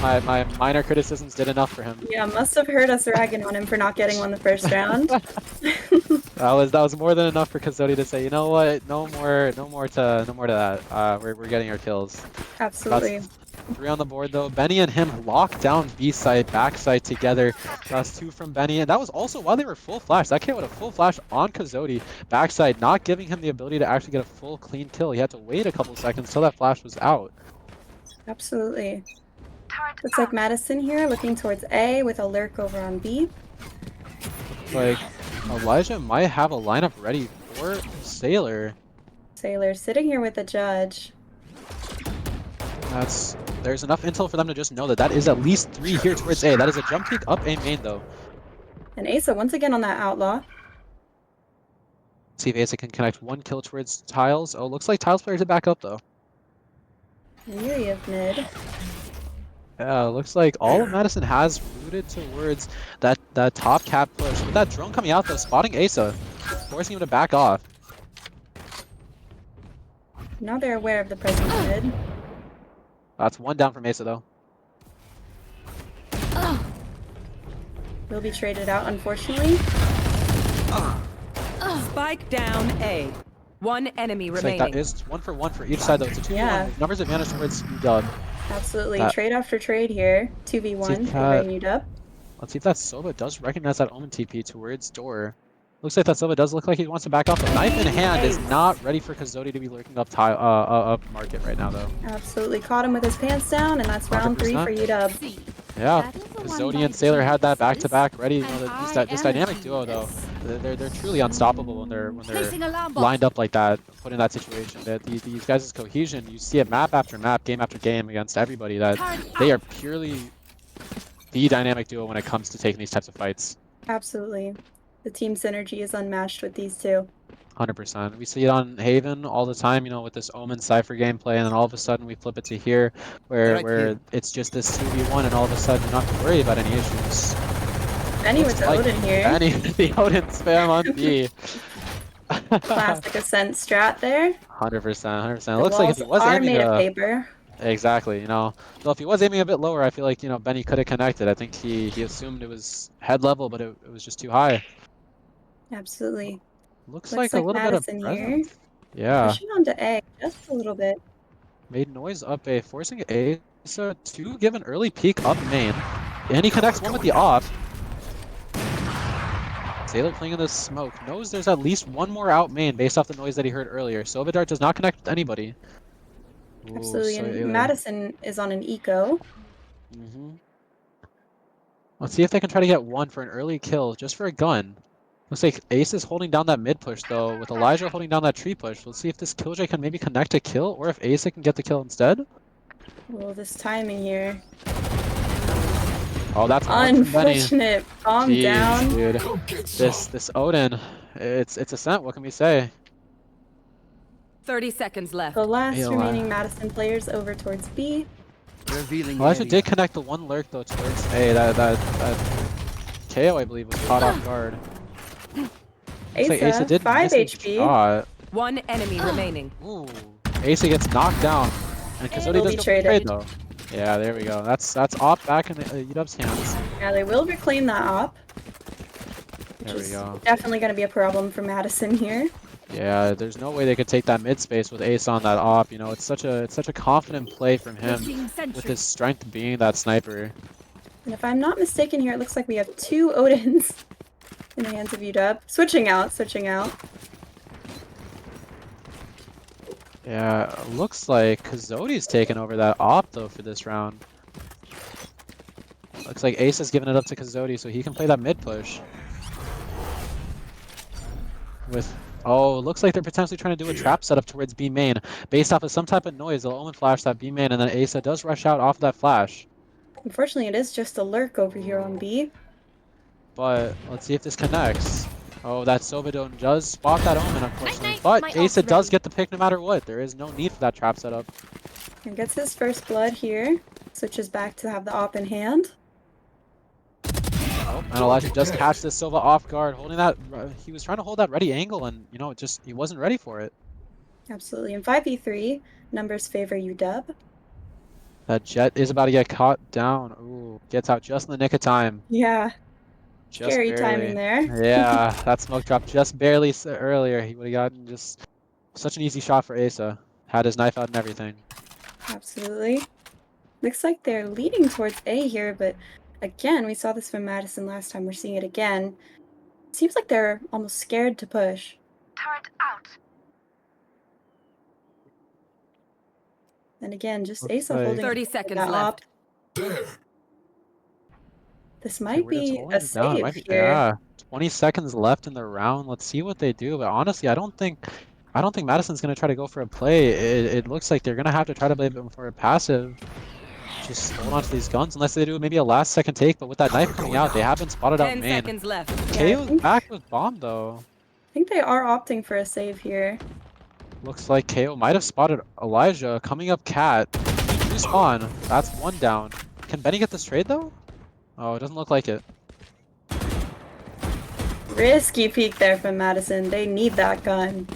my minor criticisms did enough for him. Yeah, must have heard us ragging on him for not getting one the first round. That was more than enough for Kazodi to say, you know what, no more to that. We're getting our kills. Absolutely. That's 3 on the board though. Benny and him locked down B side, backside together. That's 2 from Benny, and that was also while they were full flash. That came with a full flash on Kazodi, backside, not giving him the ability to actually get a full clean kill. He had to wait a couple seconds till that flash was out. Absolutely. Looks like Madison here looking towards A with a lurk over on B. Like Elijah might have a lineup ready for Sailor. Sailor sitting here with the judge. There's enough intel for them to just know that that is at least 3 here towards A. That is a jump peek up A main though. And Asa once again on that outlaw. See if Asa can connect 1 kill towards Tiles. Oh, looks like Tiles player to back up though. Weary of mid. Yeah, looks like all of Madison has rooted towards that top cap push. With that drone coming out though, spotting Asa, forcing him to back off. Now they're aware of the presence mid. That's 1 down from Asa though. Will be traded out, unfortunately. Spike down A. 1 enemy Looks remaining. like that is 1 for 1 for each side though. It's a 2v1 Yeah. with numbers advantage towards UW. Absolutely. Trade after trade here. 2v1 favoring UW. Let's see if that Silva does recognize that Omen TP towards door. Looks like that Silva does look like he wants to back off. The knife in hand is not ready for Kazodi to be lurking up market right now though. Absolutely caught him with his pants down, and that's round 3 for 100%. UW. Yeah, Kazodi and Sailor had that back-to-back ready. You know, this dynamic duo though, they're truly unstoppable when they're lined up like that, put in that situation. These guys' cohesion, you see it map after map, game after game against everybody. That they are purely the dynamic duo when it comes to taking these types of fights. Absolutely. The team synergy is unmatched with these two. 100%. We see it on Haven all the time, you know, with this Omen Cypher gameplay, and then all of a sudden we flip it to here, where it's just this 2v1, and all of a sudden you don't have to worry about any issues. Benny with the Odin here. Benny, the Odin spam on B. Classic Ascent strat there. 100%, 100%. The It looks like if he was aiming made of paper. Exactly, you know. Though if he was aiming a bit lower, I feel like, you know, Benny could have connected. I think he assumed it was head level, but it was just too high. Absolutely. Looks like a little Madison bit of here. presence. Yeah. Pushing onto A just a little bit. Made noise up A, forcing Asa to give an early peek up main. And he connects 1 with the off. Sailor playing in the smoke. Knows there's at least 1 more out main based off the noise that he heard earlier. Silvadart does not connect with anybody. Ooh, Absolutely. so And Madison is on an eco. Let's see if they can try to get 1 for an early kill, just for a gun. Looks like Ace is holding down that mid push though, with Elijah holding down that tree push. Let's see if this Killjoy can maybe connect a kill, or if Ace can get the kill instead. Well, this timing here. Oh, that's unfortunate. Calm Jeez, down. Dude. This Odin, it's Ascent, what can we say? 30 seconds left. The last remaining Madison players over towards B. Elijah did connect the 1 lurk though towards A. That KO, I believe, was caught off guard. Asa, did 5 HP. Shot. 1 enemy remaining. Ooh, Asa gets knocked down, and Kazodi does go for trade though. Yeah, there we go. That's op back in UW's hands. Yeah, they will reclaim that op. There we go. Definitely going to be a problem for Madison here. Yeah, there's no way they could take that mid space with Ace on that op. You know, it's such a confident play from him, with his strength being that sniper. And if I'm not mistaken here, it looks like we have 2 Odins in the hands of UW. Switching out. Yeah, looks like Kazodi's taken over that op though for this round. Looks like Ace has given it up to Kazodi so he can play that mid push. Looks like they're potentially trying to do a trap setup towards B main. Based off of some type of noise, they'll Omen flash that B main, and then Asa does rush out off that flash. Unfortunately, it is just a lurk over here on B. But let's see if this connects. Oh, that Sovadone does spot that Omen, unfortunately. Night-night, But my Asa ult's does ready. get the pick no matter what. There is no need for that trap setup. And gets his first blood here. Switches back to have the op in hand. Oh, and Elijah does catch this Sova off guard, holding that. He was trying to hold that ready angle, and you know, just he wasn't ready for it. Absolutely. In 5v3, numbers favor UW. That Jet is about to get caught down. Ooh, gets out just in the nick of time. Yeah, Just scary barely. timing there. Yeah, that smoke drop just barely earlier. He would have gotten just such an easy shot for Asa. Had his knife out and everything. Absolutely. Looks like they're leading towards A here, but again, we saw this from Madison last time. We're seeing it again. Seems like they're almost scared to push. Turret out. And again, just Looks Asa like- holding 30 seconds that left. op. This Okay, might we're just be holding a it down. It save might be- here. Yeah, 20 seconds left in the round. Let's see what they do. But honestly, I don't think Madison's gonna try to go for a play. It looks like they're gonna have to try to play for a passive. Just hold on to these guns unless they do maybe a last second take. But with that knife coming out, they have been spotted out 10 main. seconds left. KO's back with bomb though. I think they are opting for a save here. Looks like KO might have spotted Elijah coming up cat. Respawn. That's one down. Can Benny get this trade though? Oh, it doesn't look like it. Risky peek there from Madison. They need that gun.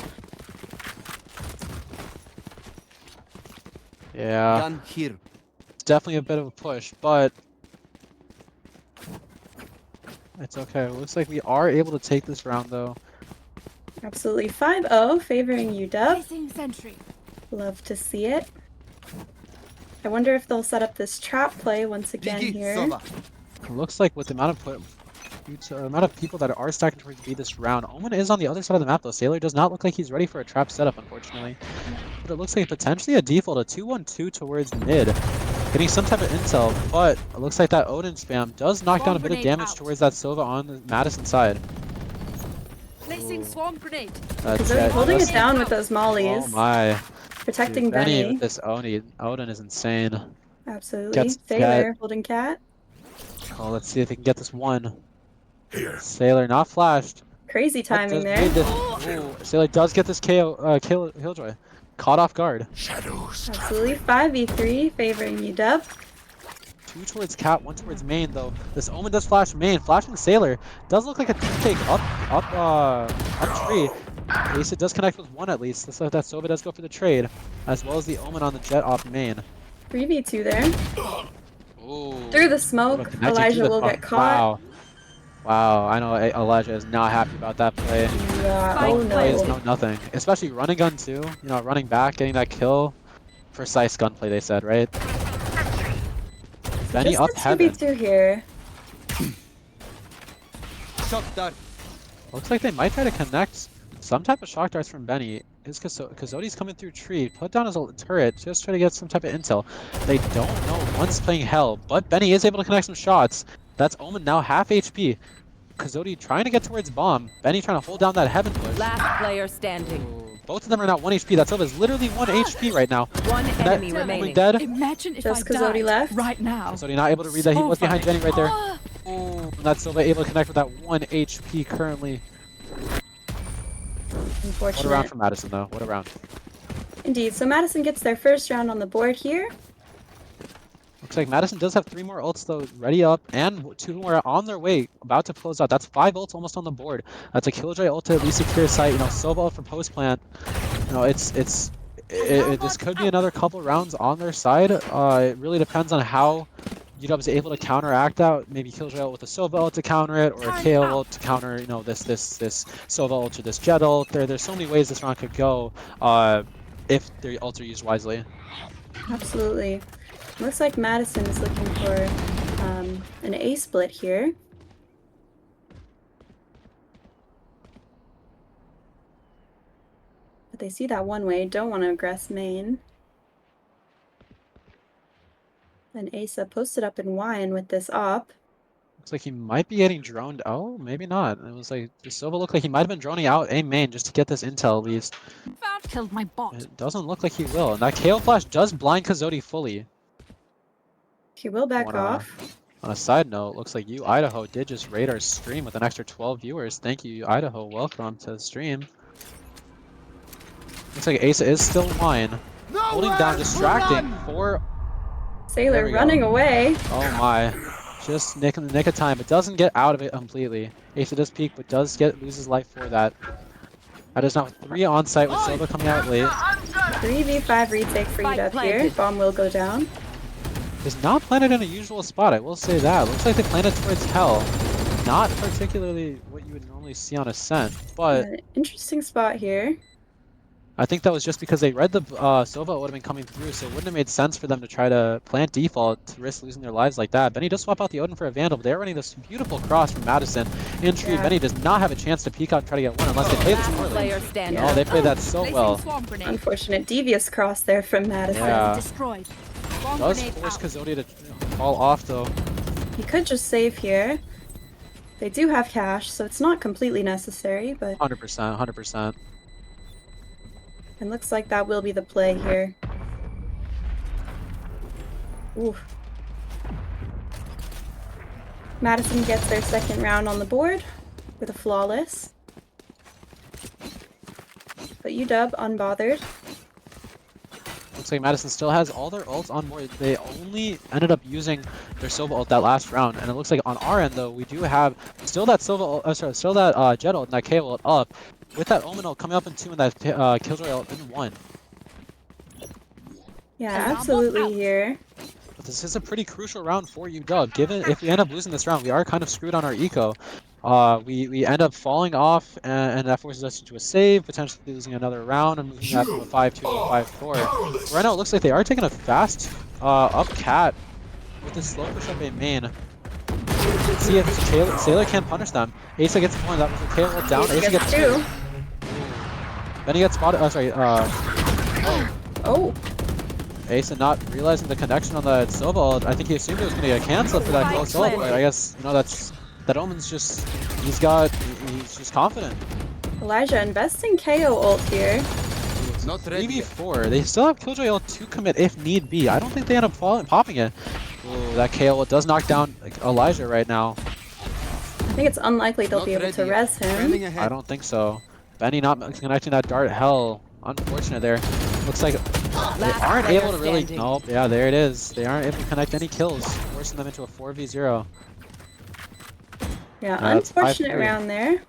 Yeah, Gun here. it's definitely a bit of a push, but it's okay. It looks like we are able to take this round though. Absolutely. 5-0 favoring UW. Placing sentry. Love to see it. I wonder if they'll set up this trap play once again Biggie, here. Sova. It looks like with the amount of people that are stacking towards B this round, Omen is on the other side of the map though. Sailor does not look like he's ready for a trap setup, unfortunately. But it looks like potentially a default, a 2-1-2 towards mid. Getting some type of intel, but it looks like that Odin spam does knock down a bit of Swarm damage grenade out. towards that Sova on the Madison side. Placing swarm grenade. Because they're holding it down with those mollies. Oh my. Protecting Dude, Benny Benny. with this Odin is insane. Absolutely. Gets Sailor holding cat. Oh, let's see if they can get this one. Sailor not flashed. Crazy That timing does there. need this- Ooh, Sailor does get this Killjoy. Caught off guard. Absolutely. 5v3 favoring UW. 2 towards cat, 1 towards main though. This Omen does flash main. Flashing Sailor does look like a take up tree. Asa does connect with 1 at least. Looks like that Sova does go for the trade, as well as the Omen on the Jet off main. 3v2 there. Ooh. Through the smoke, Connecting to Elijah the will get caught. Wow. Wow, I know Elijah is not happy about that play. Yeah, Spike oh Play is no. nothing. Especially running gun too. You know, running back, getting that kill. Precise gunplay, they said, right? Benny Just up a heaven. 2v2 here. Shot dart. Looks like they might try to connect some type of shock darts from Benny. His Kazoti's coming through tree. Put down his turret. Just try to get some type of intel. They don't know one's playing hell, but Benny is able to connect some shots. That's Omen now half HP. Kazoti trying to get towards bomb. Benny trying to hold down that heaven push. Last player standing. Ooh, both of them are now 1 HP. That Silva is literally 1 HP right now. One And that enemy Omen remaining. dead. Imagine if Just I Kazoti died left. right now. Kazoti not able to read that. He was behind Jenny right there. Ah. Ooh, and that Silva able to connect with that 1 HP currently. What a round Unfortunate. for Madison though. What a round. Indeed. So Madison gets their first round on the board here. Looks like Madison does have 3 more ults though ready up, and 2 more on their way, about to close out. That's 5 ults almost on the board. That's a Killjoy ult to at least secure site. You know, Sova ult for post plant. You know, this could be another couple rounds on their side. It really depends on how UW is able to counteract that. Maybe Killjoy ult with a Sova ult to counter it, or a KO ult to counter, you know, this Sova ult or this Jet ult. There's so many ways this round could go if their ults are used wisely. Absolutely. Looks like Madison is looking for an A split here. But they see that one way, don't want to aggress main. And Asa posted up in Wine with this op. Looks like he might be getting droned. Oh, maybe not. It was like the Silva looked like he might have been droning out A main just to get this intel at least. Found killed my bot. It doesn't look like he will. And that KO flash does blind Kazoti fully. He will back Wanna- off. On a side note, looks like you, Idaho, did just raid our stream with an extra 12 viewers. Thank you, Idaho. Welcome to the stream. Looks like Asa is still in line. Holding down, distracting for... There Sailor we go. running away. Oh my. Just nick in the nick of time, but doesn't get out of it completely. Asa does peek, but does lose his life for that. That is now 3 on site with Silva coming out late. 3v5 retake for Spike UW here. planted. Bomb will go down. Is not planted in a usual spot, I will say that. Looks like they planted towards Hell. Not particularly what you would normally see on Ascent, but Interesting spot here. I think that was just because they read the Silva would have been coming through, so it wouldn't have made sense for them to try to plant default to risk losing their lives like that. Benny does swap out the Odin for a Vandal, but they're running this beautiful cross from Madison. In tree, Benny does not have a chance to peek out and try to get one unless they play this Last poorly. player standing. Oh, they play that so Placing well. swarm grenade. Unfortunate devious cross there from Madison. Yeah. Destroyed. Swarm Does grenade force out. Kazodia to fall off though. He could just save here. They do have cash, so it's not completely necessary, but 100%, 100%. it looks like that will be the play here. Ooh. Madison gets their second round on the board with a flawless. But UW unbothered. Looks like Madison still has all their ults on board. They only ended up using their Silva ult that last round, and it looks like on our end though we do have still that Silva ult, still that Jet ult and that K ult up, with that Omen ult coming up in 2 and that Killjoy ult in 1. Yeah, Alarm bot absolutely out. here. But this is a pretty crucial round for UW. Given if we end up losing this round, we are kind of screwed on our eco. We end up falling off, and that forces us into a save, potentially losing another round and moving that from a 5-2 to a 5-4. Right now, it looks like they are taking a fast up cat with this slow push up A main. See if Sailor can't punish them. Asa gets one. That was a tail ult down. Asa gets 2. Then he gets spotted. Oh, sorry. Oh, Asa not realizing the connection on the Silva ult. I think he assumed it was going to get canceled for that close ult, but I guess that Omen's just he's just confident. Elijah investing KO ult here. 3v4. They still have Killjoy ult to commit if need be. I don't think they end up popping it. Ooh, that KO ult does knock down Elijah right now. I think it's unlikely they'll be able to res him. I don't think so. Benny not connecting that dart. Hell, unfortunate there. Looks like they aren't able to really. standing. Nope. Yeah, there it is. They aren't able to connect any kills, forcing them into a 4v0. Yeah, That's unfortunate 5-3. round there.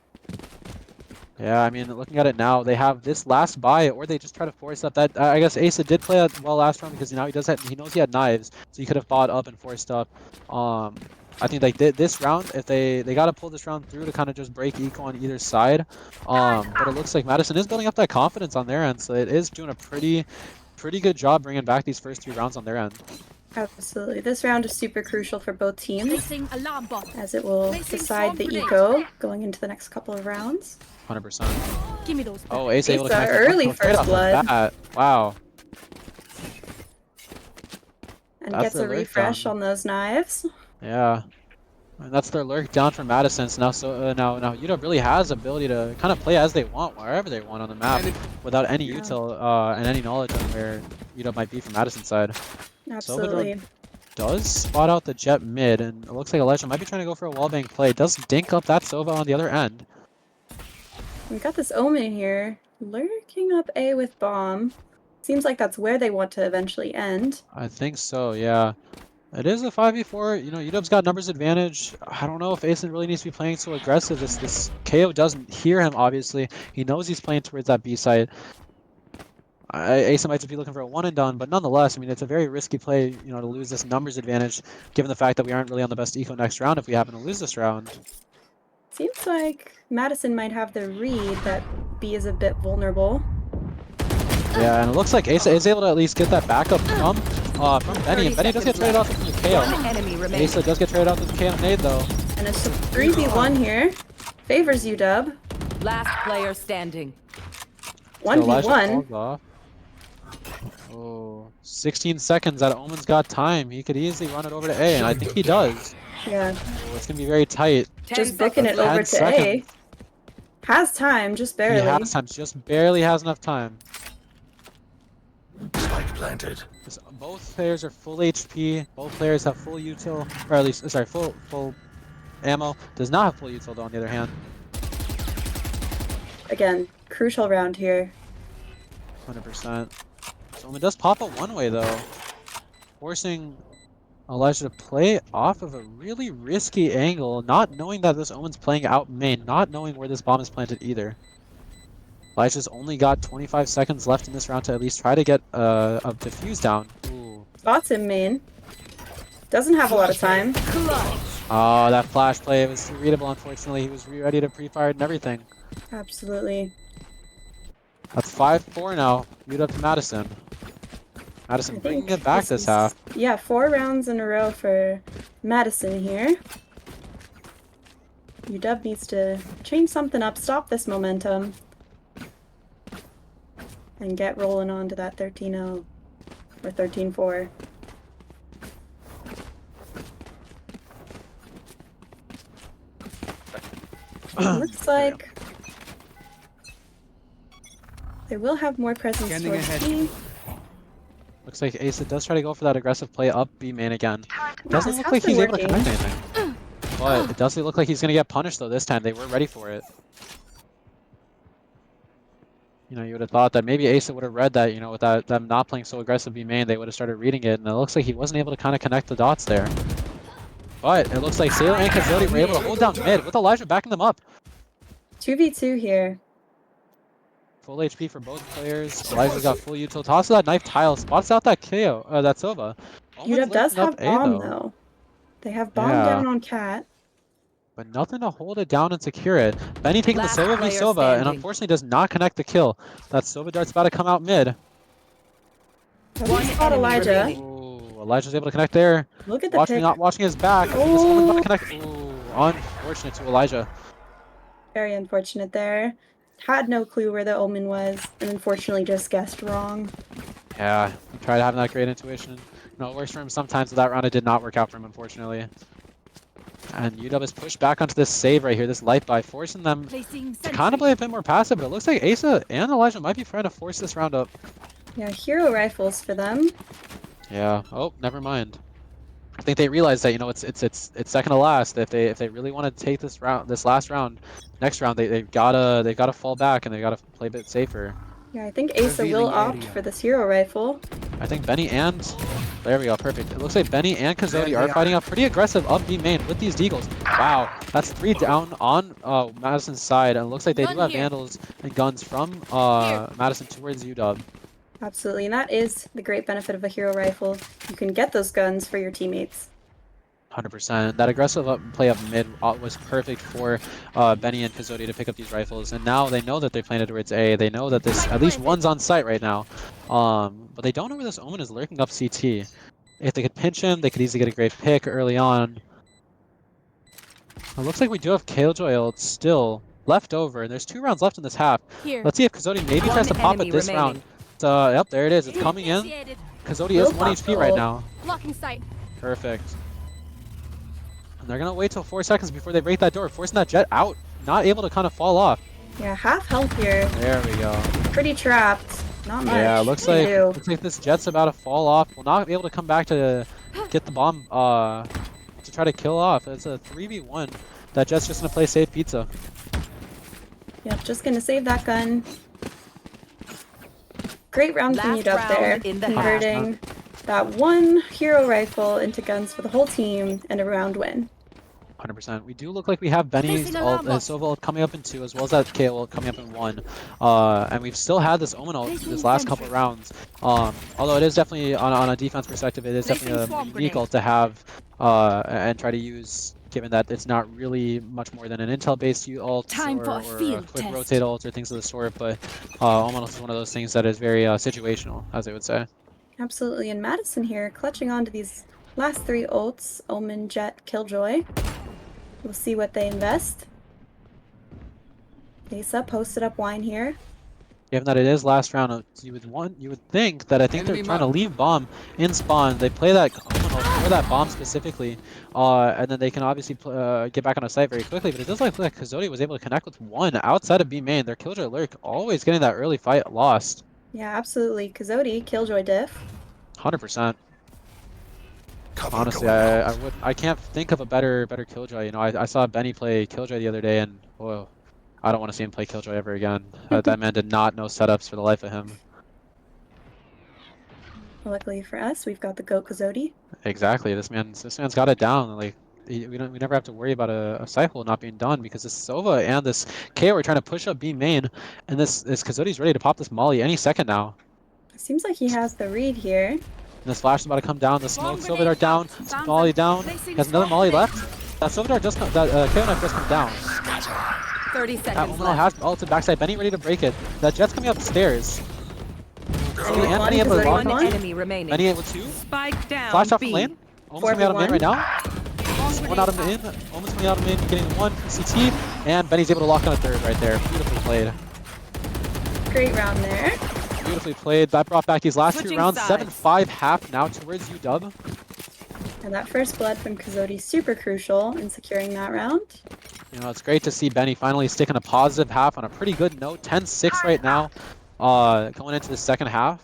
Yeah, I mean, looking at it now, they have this last buy, or they just try to force up that. I guess Asa did play that well last round because now he knows he had knives, so he could have bought up and forced up. I think they did this round. If they got to pull this round through to kind of just break eco on either side. But it looks like Madison is building up that confidence on their end, so it is doing a pretty good job bringing back these first 3 rounds on their end. Absolutely. This round is super crucial for both teams, Placing alarm bot. as it will Placing decide the swarm eco going into the next couple of rounds. 100%. Give me those. Oh, Asa able to Asa, connect early right first off the blood. bat. Wow. And That's gets a their lurk refresh down. on those knives. Yeah. And that's their lurk down from Madison. So now UW really has the ability to kind of play as they want, wherever they want on the map, without any util and any knowledge on where UW might be from Madison's side. Absolutely. Does spot out the jet mid, and it looks like Elijah might be trying to go for a wallbang play. Does dink up that Sova on the other end. We got this Omen here, lurking up A with bomb. Seems like that's where they want to eventually end. I think so, yeah. It is a 5v4. You know, UW's got numbers advantage. I don't know if Asen really needs to be playing so aggressive. This KO doesn't hear him, obviously. He knows he's playing towards that B site. Asen might just be looking for a one and done, but nonetheless, I mean, it's a very risky play, you know, to lose this numbers advantage, given the fact that we aren't really on the best eco next round if we happen to lose this round. Seems like Madison might have the read that B is a bit vulnerable. Yeah, and it looks like Asa is able to at least get that backup from Benny, and Benny does get traded off with the KO. One enemy remaining. Asa does get traded off with the KO nade, though. And it's a 3v1 here. Favors UW. Last player standing. So Elijah 1v1. falls off. Oh, 16 seconds. That Omen's got time. He could easily run it over to A, and I think he does. Yeah, Oh, it's going to be very tight. just booking it over 10 to A. seconds. Has time, just He barely. has time, just barely has enough time. Spike planted. Both players are full HP. Both players have full util, or at least, sorry, full ammo. Does not have full util though, on the other hand. Again, crucial round here. 100%. So it does pop a one-way though, forcing Elijah to play off of a really risky angle, not knowing that this Omen's playing out main, not knowing where this bomb is planted either. Elijah's only got 25 seconds left in this round to at least try to get a defuse down. Ooh. Spots him main. Doesn't have a lot of time. Oh, that flash play was too readable, unfortunately. He was ready to pre-fire and everything. Absolutely. That's 5-4 now. UW to Madison. Madison bringing it back this half. Yeah, 4 rounds in a row for Madison here. UW needs to change something up, stop this momentum, and get rolling on to that 13-0 or 13-4. Looks like they will have more presence towards B. Looks like Asa does try to go for that aggressive play up B main again. Doesn't this look has like he's been able to working. connect anything. But it does look like he's going to get punished though this time. They were ready for it. You know, you would have thought that maybe Asa would have read that, you know, with them not playing so aggressive B main, they would have started reading it. And it looks like he wasn't able to kind of connect the dots there. But it looks like Sailor and Kazodi were able to hold down mid with Elijah backing them up. 2v2 here. Full HP for both players. Elijah's got full util. Tosses that knife tile. Spots out that KO, that Sova. UW does have bomb though. They have bomb down on Cat. But nothing to hold it down and secure it. Benny taking Last the Sova v player Sova and standing. unfortunately does not connect the kill. That Sova dart's about to come out mid. One spot Elijah. Ooh, Elijah's able to connect there. Look at the pick. Not watching his back. This Omen's about to connect. Ooh, unfortunate to Elijah. Very unfortunate there. Had no clue where the Omen was, and unfortunately just guessed wrong. Yeah, he tried having that great intuition. You know, it works for him sometimes, but that round it did not work out for him, unfortunately. And UW is pushed back onto this save right here, this light buy, forcing them to kind of play a bit more passive, but it looks like Asa and Elijah might be trying to force this round up. Yeah, hero rifles for them. Yeah. Oh, never mind. I think they realized that, you know, it's second to last. If they really want to take this last round, next round they've gotta fall back and they gotta play a bit safer. Yeah, I think Asa will opt for this hero rifle. I think Benny and there we go, perfect. It looks like Benny and Kazodi are fighting up pretty aggressive up B main with these deagles. Wow, that's 3 down on Madison's side, and it looks like they do have vandals and guns from Madison towards UW. Absolutely, and that is the great benefit of a hero rifle. You can get those guns for your teammates. 100%. That aggressive play up mid was perfect for Benny and Kazodi to pick up these rifles, and now they know that they're playing it towards A. They know that this at least one's on site right now, but they don't know where this Omen is lurking up CT. If they could pinch him, they could easily get a great pick early on. It looks like we do have Killjoy ult still left over, and there's 2 rounds left in this half. Let's see if Kazodi maybe tries to pop it this round. Yep, there it is. It's coming in. Kazodi is 1 HP right now. Blocking sight. Perfect. And they're going to wait till 4 seconds before they break that door, forcing that jet out. Not able to kind of fall off. Yeah, half health here. There we go. Pretty trapped. Not much. Yeah, looks like this jet's about to fall off. Will not be able to come back to get the bomb to try to kill off. It's a 3v1. That jet's just going to play safe pizza. Yep, just going to save that gun. Great round from UW there, converting that 1 hero rifle into guns for the whole team and a round win. 100%. We do look like we have Benny's ult, Sova ult coming up in 2, as well as that KO ult coming up in 1. And we've still had this Omen ult this last couple rounds. Although it is definitely, on a defense perspective, it is definitely a unique ult to have and try to use, given that it's not really much more than an intel-based ult or a quick rotate ult or things of the sort, but Omen ult is one of those things that is very situational, as they would say. Absolutely, and Madison here, clutching onto these last 3 ults, Omen, Jet, Killjoy. We'll see what they invest. Asa posted up wine here. Given that it is last round, you would think that they're trying to leave bomb in spawn. They play that for that bomb specifically, and then they can obviously get back on a site very quickly. But it does look like Kazodi was able to connect with 1 outside of B main. Their Killjoy lurk always getting that early fight lost. Yeah, absolutely. Kazodi, Killjoy diff. 100%. Honestly, I can't think of a better Killjoy. You know, I saw Benny play Killjoy the other day, and whoa, I don't want to see him play Killjoy ever again. That man did not know setups for the life of him. Luckily for us, we've got the GOAT Kazodi. Exactly. This man's got it down. Like we never have to worry about a side hole not being done because this Sova and this KO are trying to push up B main, and this Kazodi's ready to pop this Molly any second now. Seems like he has the read here. And this flash is about to come down. The smoke Sova Dart down. Molly down. He has another Molly left. That Sova Dart just that KO knife just come down. 30 That seconds Omenal left. has ulted backside. Benny ready to break it. That Jet's coming up the stairs. And Benny able to lock One on. enemy remaining. Benny able to Spike down. flash off from B. lane. Omen's coming out of main right now. One out of main. Omen's coming out of main, getting one CT, and Benny's able to lock on a third right there. Beautifully played. Great round there. Beautifully played. That brought back these last two Switching rounds. sides. 7-5 half now towards UW. And that first blood from Kazodi super crucial in securing that round. You know, it's great to see Benny finally sticking a positive half on a pretty good note. 10-6 right now, going into the second half.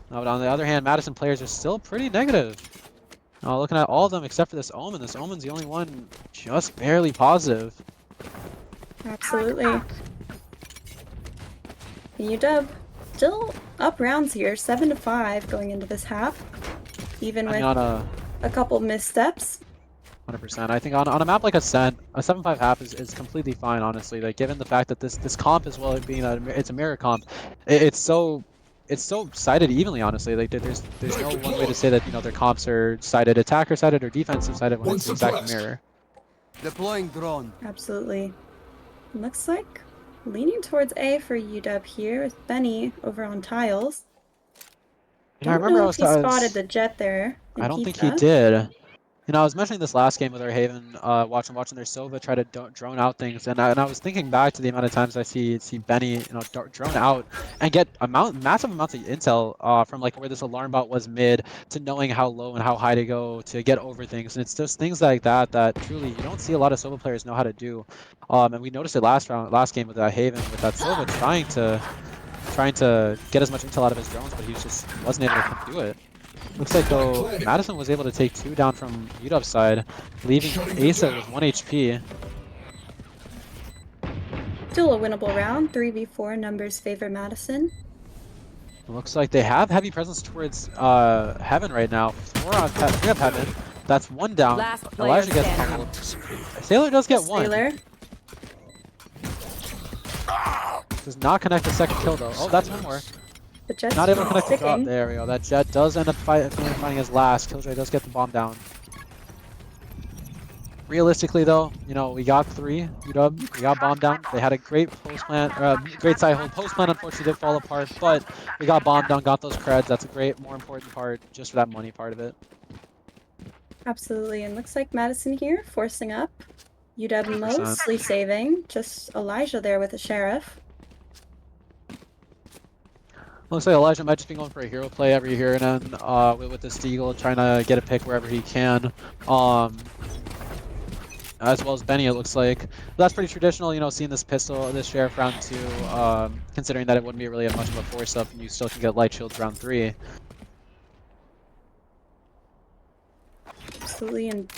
But on the other hand, Madison players are still pretty negative. Looking at all of them except for this Omen. This Omen's the only one just barely positive. Absolutely. UW still up rounds here, 7-5 going into this half. Even with a couple missteps. 100%. I think on a map like Ascent, a 7-5 half is completely fine, honestly. Like given the fact that this comp as well being it's a mirror comp, it's so sided evenly, honestly. Like there's no one way to say that their comps are sided attacker sided or defensive sided when it's the exact mirror. Deploying drone. Absolutely. Looks like leaning towards A for UW here with Benny over on tiles. I remember know if he spotted the Jet there. I don't think he did. I was mentioning this last game with our Haven, watching their Sova try to drone out things, and I was thinking back to the amount of times I see Benny, drone out and get massive amounts of intel from like where this alarm bot was mid to knowing how low and how high to go to get over things, and it's just things like that that truly you don't see a lot of Sova players know how to do. And we noticed it last game with that Haven with that Sova trying to get as much intel out of his drones, but he just wasn't able to do it. Looks like though Madison was able to take 2 down from UW's side, leaving Asa with 1 HP. Still a winnable round. 3v4 numbers favor Madison. Looks like they have heavy presence towards Heaven right now. 3 up Heaven. That's 1 down. Elijah gets pummeled. Sailor does get 1. Sailor. Does not connect the second kill though. Oh, that's 1 more. The Jet's Not able to connect the sticking. drop. There we go. That Jet does end up finding his last. Killjoy does get the bomb down. Realistically though, we got 3 UW. We got bomb down. They had a great post plan, great side hold. Post plan unfortunately did fall apart, but we got bomb down, got those creds. That's a great, more important part, just for that money part of it. Absolutely, and looks like Madison here forcing up. UW 100%. mostly saving. Just Elijah there with the Sheriff. Looks like Elijah might just be going for a hero play every here and then with this Deagle, trying to get a pick wherever he can. As well as Benny, it looks like. But that's pretty traditional, seeing this pistol, this Sheriff round 2, considering that it wouldn't be really much of a force up and you still can get light shields round 3. Absolutely, and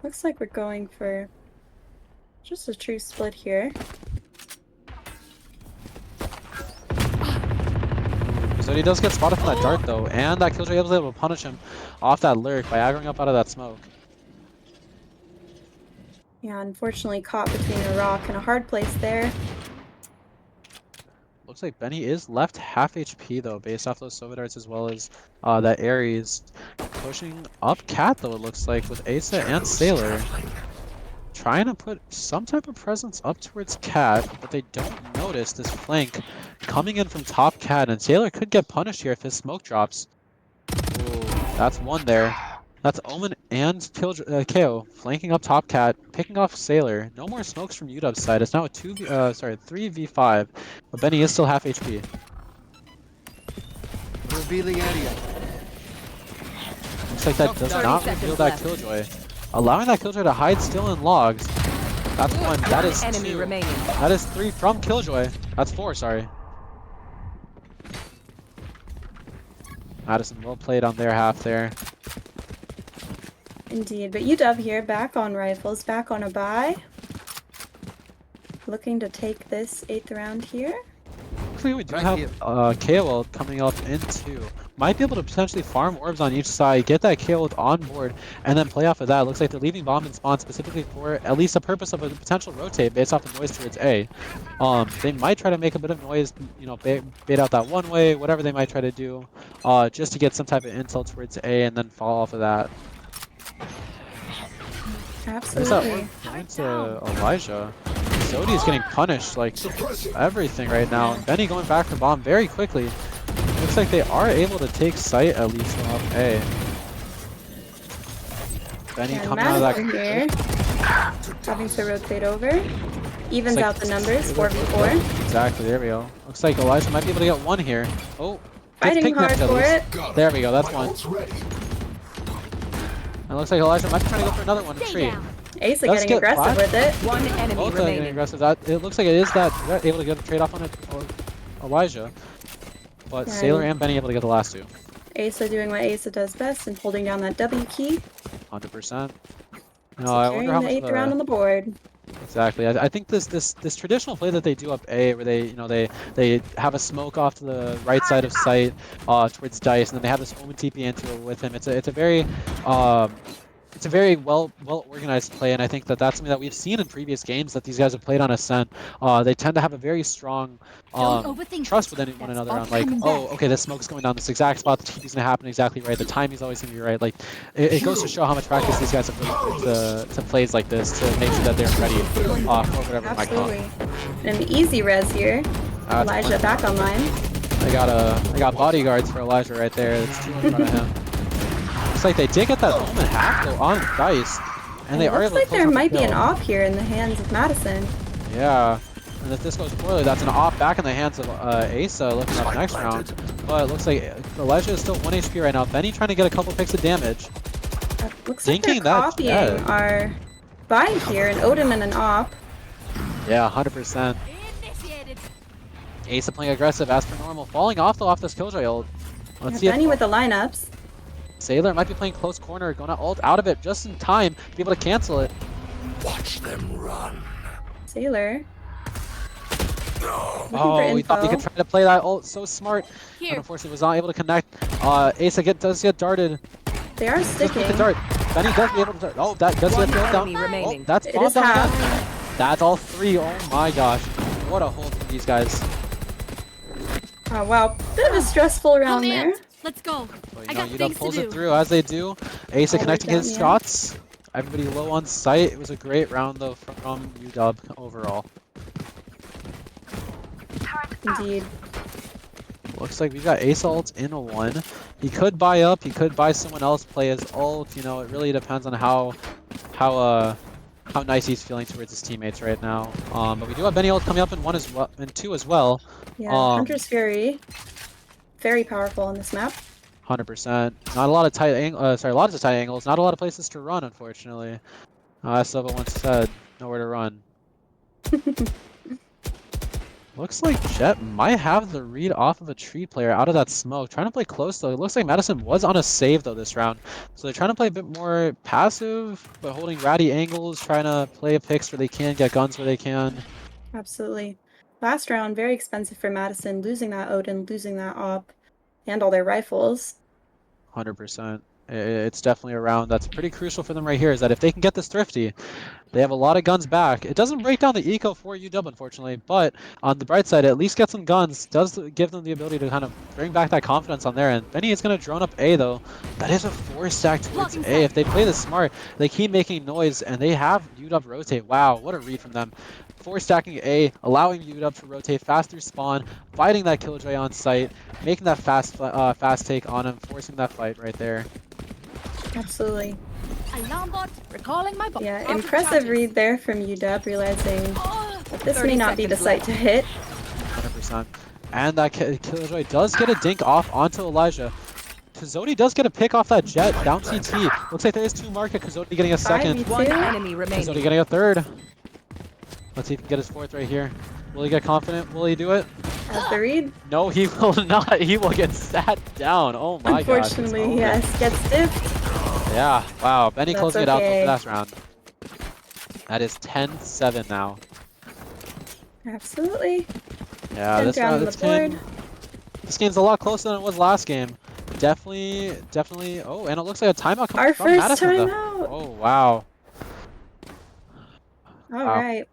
looks like we're going for just a true split here. So he does get spotted from that dart though, and that Killjoy was able to punish him off that lurk by aggroing up out of that smoke. Yeah, unfortunately caught between a rock and a hard place there. Looks like Benny is left half HP though, based off those Sova darts as well as that Ares. Pushing up Cat though, it looks like, with Asa and Sailor. Trying to put some type of presence up towards Cat, but they don't notice this flank coming in from top Cat, and Sailor could get punished here if his smoke drops. Ooh, that's 1 there. That's Omen and KO flanking up top Cat, picking off Sailor. No more smokes from UW's side. It's now a 3v5, but Benny is still half HP. Revealing area. Looks like that does not reveal that Killjoy. Allowing that Killjoy to hide still in logs. That's 1. That is 2. Enemy remaining. That is 3 from Killjoy. That's 4, sorry. Madison well played on their half there. Indeed, but UW here back on rifles, back on a bye. Looking to take this 8th round here. Hopefully we do have KO coming up in 2. Might be able to potentially farm orbs on each side, get that KO on board, and then play off of that. Looks like they're leaving bomb and spawn specifically for at least the purpose of a potential rotate based off the noise towards A. They might try to make a bit of noise, you know, bait out that one way, whatever they might try to do, just to get some type of intel towards A and then fall off of that. Absolutely. Going to Elijah. Zodi is getting punished like everything right now. And Benny going back for bomb very quickly. Looks like they are able to take site at least off A. Benny coming out of that here, having to rotate over. Evens out the numbers, 4v4. Exactly, there we go. Looks like Elijah might be able to get one here. Oh, fighting hard for it. There we go, that's one. And it looks like Elijah might be trying to go for another one in tree. Asa getting aggressive with it. One enemy Both remaining. getting aggressive. It looks like it is that able to get a trade off on it, Elijah. But Yeah. Sailor and Benny able to get the last 2. Asa doing what Asa does best and holding down that W key. 100%. No, I wonder how the much 8th round on the board. Exactly. I think this traditional play that they do up A, where they have a smoke off to the right side of site towards Dice, and then they have this Omen TP into it with him. It's a very well organized play, and I think that's something that we've seen in previous games that these guys have played on Ascent. They tend to have a very strong trust with one another on like, oh, okay, this smoke's going down this exact spot, the TP's gonna happen exactly right, the timing's always gonna be right. Like, it goes to show how much practice these guys have put to plays like this to make sure that they're ready for whatever might come. An easy res here. Elijah back online. I got bodyguards for Elijah right there. It's 2 in front of him. Looks like they did get that Omen half though on Dice, and they are able to looks like there might be kill. an off here in the hands of Madison. Yeah, and if this goes poorly, that's an off back in the hands of Asa looking up next round. But it looks like Elijah is still 1 HP right now. Benny trying to get a couple picks of damage. Looks like they're copying our buy here, an Odin and an op. Yeah, 100%. Asa playing aggressive as per normal, falling off though off this Killjoy ult. Let's see Benny with the lineups. Sailor might be playing close corner, going ult out of it just in time to be able to cancel it. Watch them run. Sailor. Oh, we thought he could try to play that ult so smart, but unfortunately was not able to connect. Asa does get darted. They are sticking. Dart. Benny does be able to dart. Oh, that does get killed down. Oh, that's bomb down. That's all 3. Oh my gosh. What a hold from these guys. Oh wow, bit of a stressful round there. Let's go. But, UW pulls it through as they do. Asa connecting his shots. Everybody low on sight. It was a great round though from UW overall. Indeed. Looks like we got Asa ult in a 1. He could buy up. He could buy someone else play his ult. You know, it really depends on how nice he's feeling towards his teammates right now. But we do have Benny ult coming up in 1 as well, in 2 as well. Yeah, Hunter's Fury. Very powerful on this map. 100%. Not a lot of tight angles. Sorry, lots of tight angles. Not a lot of places to run, unfortunately. As Silva once said, nowhere to run. Looks like Jet might have the read off of a tree player out of that smoke. Trying to play close though. It looks like Madison was on a save though this round. So they're trying to play a bit more passive, but holding ratty angles, trying to play picks where they can, get guns where they can. Absolutely. Last round, very expensive for Madison, losing that Odin, losing that op, and all their rifles. 100%. It's definitely a round that's pretty crucial for them right here, is that if they can get this thrifty, they have a lot of guns back. It doesn't break down the eco for UW, unfortunately, but on the bright side, at least get some guns. Does give them the ability to kind of bring back that confidence on their end. Benny is going to drone up A, though. That is a 4-stack towards A. If they play this smart, they keep making noise, and they have UW rotate. Wow, what a read from them. 4-stacking A, allowing UW to rotate fast through spawn, fighting that Killjoy on site, making that fast take on him, forcing that fight right there. Absolutely. Alarm bot recalling my bot. Yeah, impressive read there from UW, realizing that this may not be the site to hit. 100%. And that Killjoy does get a dink off onto Elijah. Kazodi does get a pick off that Jet down CT. Looks like there is 2 market. Kazodi getting a second. One enemy remaining. Kazodi getting a third. Let's see if he can get his 4th right here. Will he get confident? Will he do it? Has the read. No, he will not. He will get sat down. Oh my god. Unfortunately, yes, gets dipped. Yeah, wow. Benny That's closing it out okay. for last round. That is 10-7 now. Absolutely. Yeah, this round, this game's a lot closer than it was last game. Definitely. Oh, and it looks like a timeout coming Our from first Madison. timeout. Oh, wow. All right.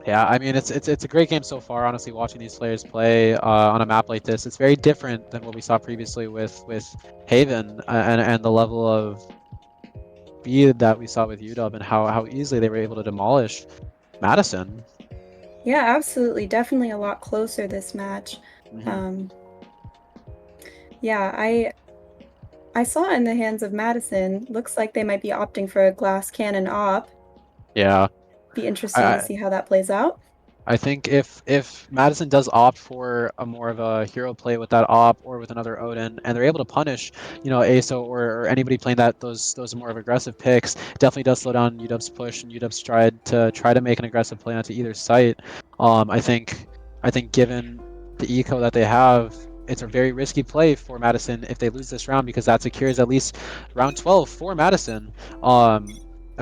Yeah, I mean, it's a great game so far, honestly, watching these players play on a map like this. It's very different than what we saw previously with Haven and the level of speed that we saw with UW and how easily they were able to demolish Madison. Yeah, absolutely. Definitely a lot closer this match. Yeah, I saw in the hands of Madison. Looks like they might be opting for a glass cannon op. Yeah. Be interesting to see how that plays out. I think if Madison does opt for a more of a hero play with that op or with another Odin, and they're able to punish, you know, ASO or anybody playing those more of aggressive picks, definitely does slow down UW's push and UW's try to make an aggressive play onto either site. I think given the eco that they have, it's a very risky play for Madison if they lose this round, because that secures at least round 12 for Madison.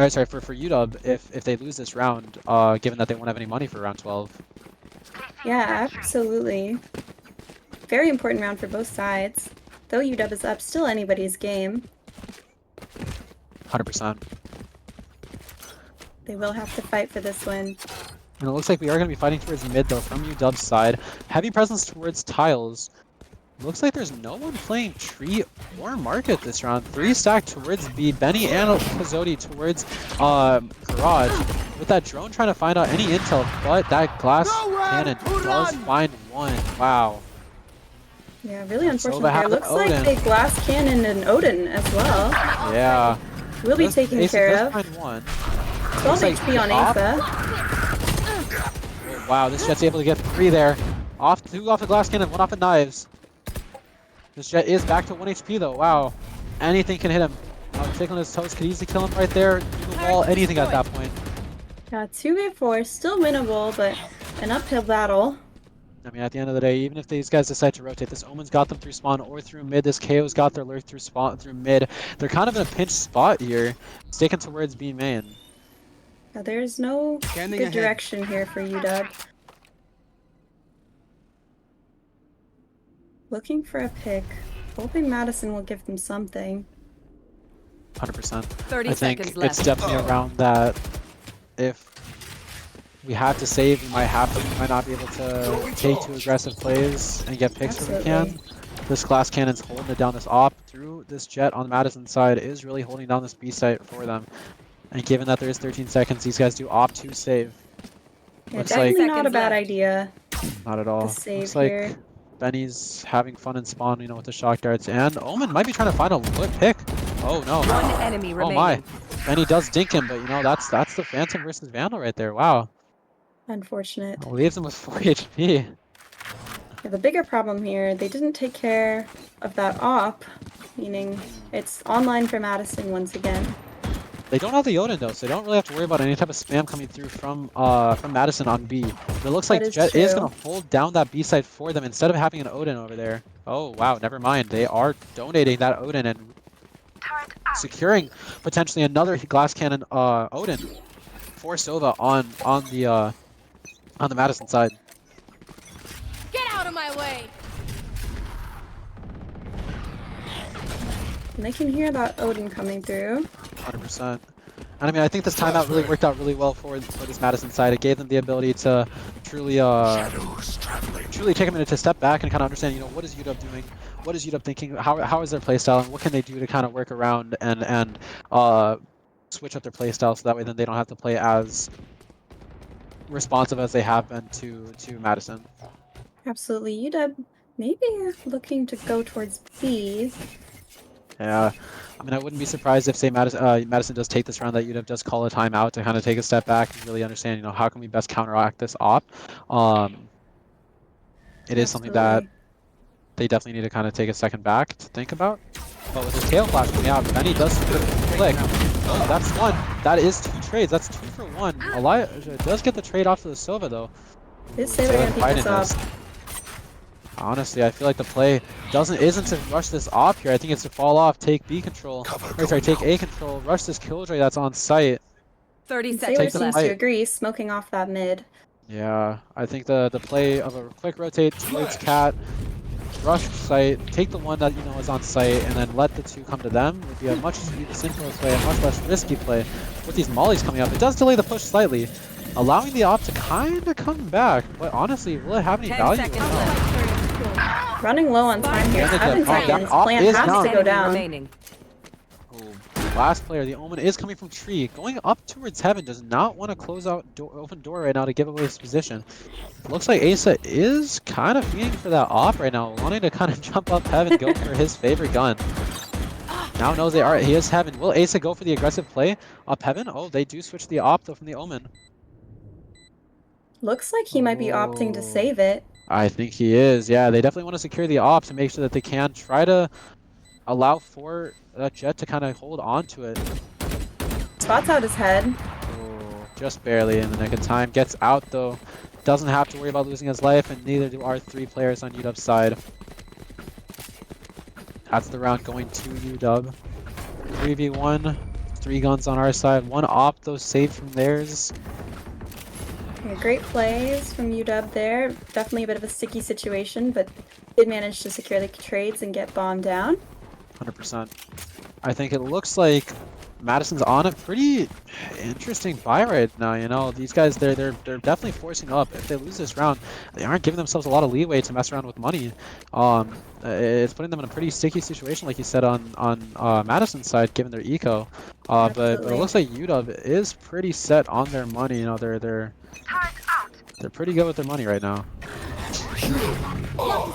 Sorry, for UW if they lose this round, given that they won't have any money for round 12. Yeah, absolutely. Very important round for both sides. Though UW is up, still anybody's game. 100%. They will have to fight for this win. And it looks like we are going to be fighting towards mid, though, from UW's side. Heavy presence towards tiles. Looks like there's no one playing tree or market this round. 3 stacked towards B. Benny and Kazodi towards garage. With that drone trying to find out any intel, but that glass cannon does find one. Wow. Yeah, really unfortunate So there. Looks like they glass cannon and Odin as well. Yeah. Will be taken care of. Find one. 12 HP on Asa. Wow, this Jet's able to get 3 there. 2 off the glass cannon, 1 off the knives. This Jet is back to 1 HP though. Wow. Anything can hit him. Tick on his toes could easily kill him right there. Do the wall, anything at that point. Yeah, 2v4, still winnable, but an uphill battle. I mean, at the end of the day, even if these guys decide to rotate, this Omen's got them through spawn or through mid. This KO's got their lurk through spawn through mid. They're kind of in a pinch spot here, sticking towards B main. Yeah, there's no good direction here for UW. Looking for a pick. Hoping Madison will give them something. 100%. 30 I think seconds left. it's definitely around that. If we have to save, we might not be able to take 2 aggressive plays and get picks where we can. This glass cannon's holding it down. This op through this Jet on the Madison side is really holding down this B site for them. And given that there is 13 seconds, these guys do opt to save. Yeah, Looks definitely like not a bad idea. Not at all. The save Looks like here. Benny's having fun in spawn, you know, with the shock darts, and Omen might be trying to find a good pick. Oh no! One enemy remaining. Oh my! Benny does dink him, but you know that's the Phantom versus Vandal right there. Wow. Unfortunate. Leaves him with 4 HP. Yeah, the bigger problem here, they didn't take care of that op, meaning it's online for Madison once again. They don't have the Odin though, so they don't really have to worry about any type of spam coming through from Madison on B. But it looks like Jet is gonna hold down that B side for them instead of having an Odin over there. Oh wow, never mind. They are donating that Odin and securing potentially another glass cannon Odin for Sova on the Madison side. Get out of my way! And they can hear that Odin coming through. 100%. And I mean, I think this timeout really worked out really well for this Madison side. It gave them the ability to truly take a minute to step back and kind of understand, you know, what is UW doing? What is UW thinking? How is their playstyle? And what can they do to kind of work around and switch up their playstyle so that way then they don't have to play as responsive as they have been to Madison. Absolutely. UW maybe looking to go towards B. Yeah, I mean, I wouldn't be surprised if, say, Madison does take this round, that UW does call a timeout to kind of take a step back and really understand, you know, how can we best counteract this op. It is something that they definitely need to kind of take a second back to think about. But with his tail flash coming out, Benny does flick. Oh, that's one. That is 2 trades. That's 2 for 1. Elijah does get the trade off to the Sova though. This Sailor gonna pick this up. Honestly, I feel like the play isn't to rush this op here. I think it's to fall off, take B control. Take A control, rush this killjoy that's on site. 30 Sailor seconds seems left. to agree, smoking off that mid. Yeah, I think the play of a quick rotate towards Cat, rush site, take the one that you know is on site, and then let the 2 come to them would be a much simpler play, a much less risky play. With these mollies coming up, it does delay the push slightly, allowing the op to kind of come back. But honestly, will it have any 10 value? seconds left. Running low on time here. Spike. 7 seconds. Plan Is has down. to go down. Remaining. Last player, the Omen is coming from Tree, going up towards Heaven, does not want to close out open door right now to give away his position. Looks like Asa is kind of feeding for that off right now, wanting to kind of jump up Heaven, go for his favorite gun. Now knows he is Heaven. Will Asa go for the aggressive play up Heaven? Oh, they do switch the op though from the Omen. Looks like he might be opting to save it. I think he is, yeah. They definitely want to secure the op to make sure that they can try to allow for that Jet to kind of hold on to it. Spots out his head. Oh, just barely in the nick of time. Gets out though. Doesn't have to worry about losing his life, and neither do our 3 players on UW's side. That's the round going to UW. 3v1, 3 guns on our side. 1 op though saved from theirs. Yeah, great plays from UW there. Definitely a bit of a sticky situation, but did manage to secure the trades and get bombed down. 100%. I think it looks like Madison's on a pretty interesting buy right now. You know, these guys they're definitely forcing up. If they lose this round, they aren't giving themselves a lot of leeway to mess around with money. It's putting them in a pretty sticky situation, like you said on Madison's side, given their eco. But it looks like UW is pretty set on their money. You know, they're pretty good with their money right now. Ooh,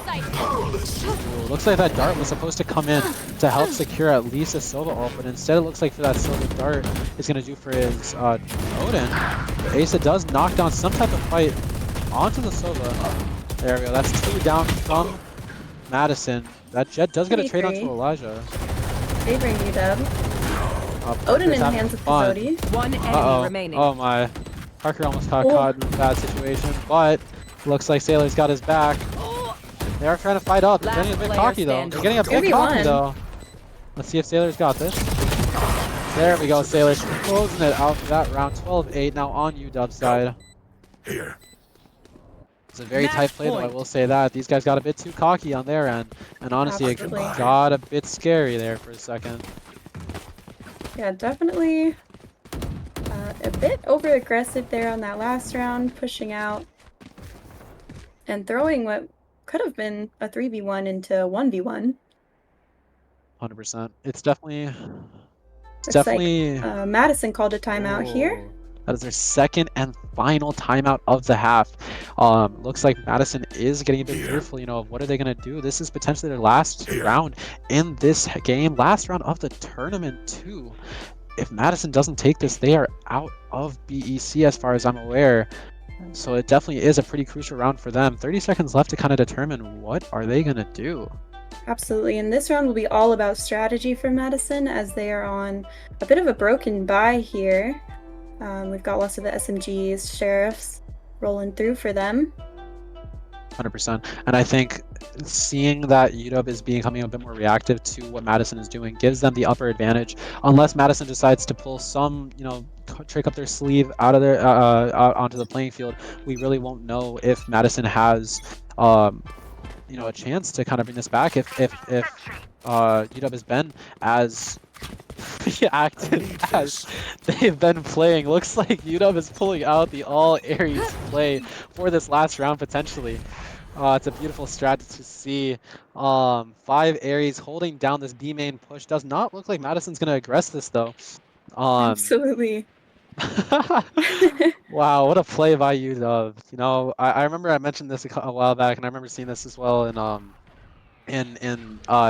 looks like that dart was supposed to come in to help secure at least a Sova ult, but instead it looks like for that Sova dart is going to do for his Odin. But Asa does knock down some type of fight onto the Sova. There we go. That's 2 down from Madison. That Jet does get a trade onto Elijah. Favoring UW. Odin in the hands of Kazodi. 1 enemy remaining. Oh my. Parker almost got caught in a bad situation, but looks like Sailor's got his back. They are trying to fight up. They're getting a bit cocky though. They're getting a bit cocky though. Let's see if Sailor's got this. There we go, Sailor's closing it out for that round. 12-8 now on UW's side. Here. It's a very tight play though, I will say that. These guys got a bit too cocky on their end. And honestly, it got a bit scary there for a second. Yeah, definitely a bit over-aggressive there on that last round, pushing out and throwing what could have been a 3v1 into 1v1. 100%. It's definitely... Like, Madison called a timeout here. That is their second and final timeout of the half. Looks like Madison is getting a bit fearful, you know, of what are they going to do? This is potentially their last round in this game. Last round of the tournament, too. If Madison doesn't take this, they are out of BEC as far as I'm aware. So it definitely is a pretty crucial round for them. 30 seconds left to kind of determine what are they going to do. Absolutely, and this round will be all about strategy for Madison as they are on a bit of a broken bye here. We've got lots of the SMGs, Sheriffs rolling through for them. 100%. And I think seeing that UW is becoming a bit more reactive to what Madison is doing gives them the upper advantage. Unless Madison decides to pull some, you know, trick up their sleeve out of their out onto the playing field, we really won't know if Madison has, you know, a chance to kind of bring this back. If UW has been as active as they've been playing. Looks like UW is pulling out the all Ares play for this last round potentially. It's a beautiful strat to see. 5 Ares holding down this B main push. Does not look like Madison's going to aggress this though. Absolutely. Wow, what a play by UW. You know, I remember I mentioned this a while back, and I remember seeing this as well in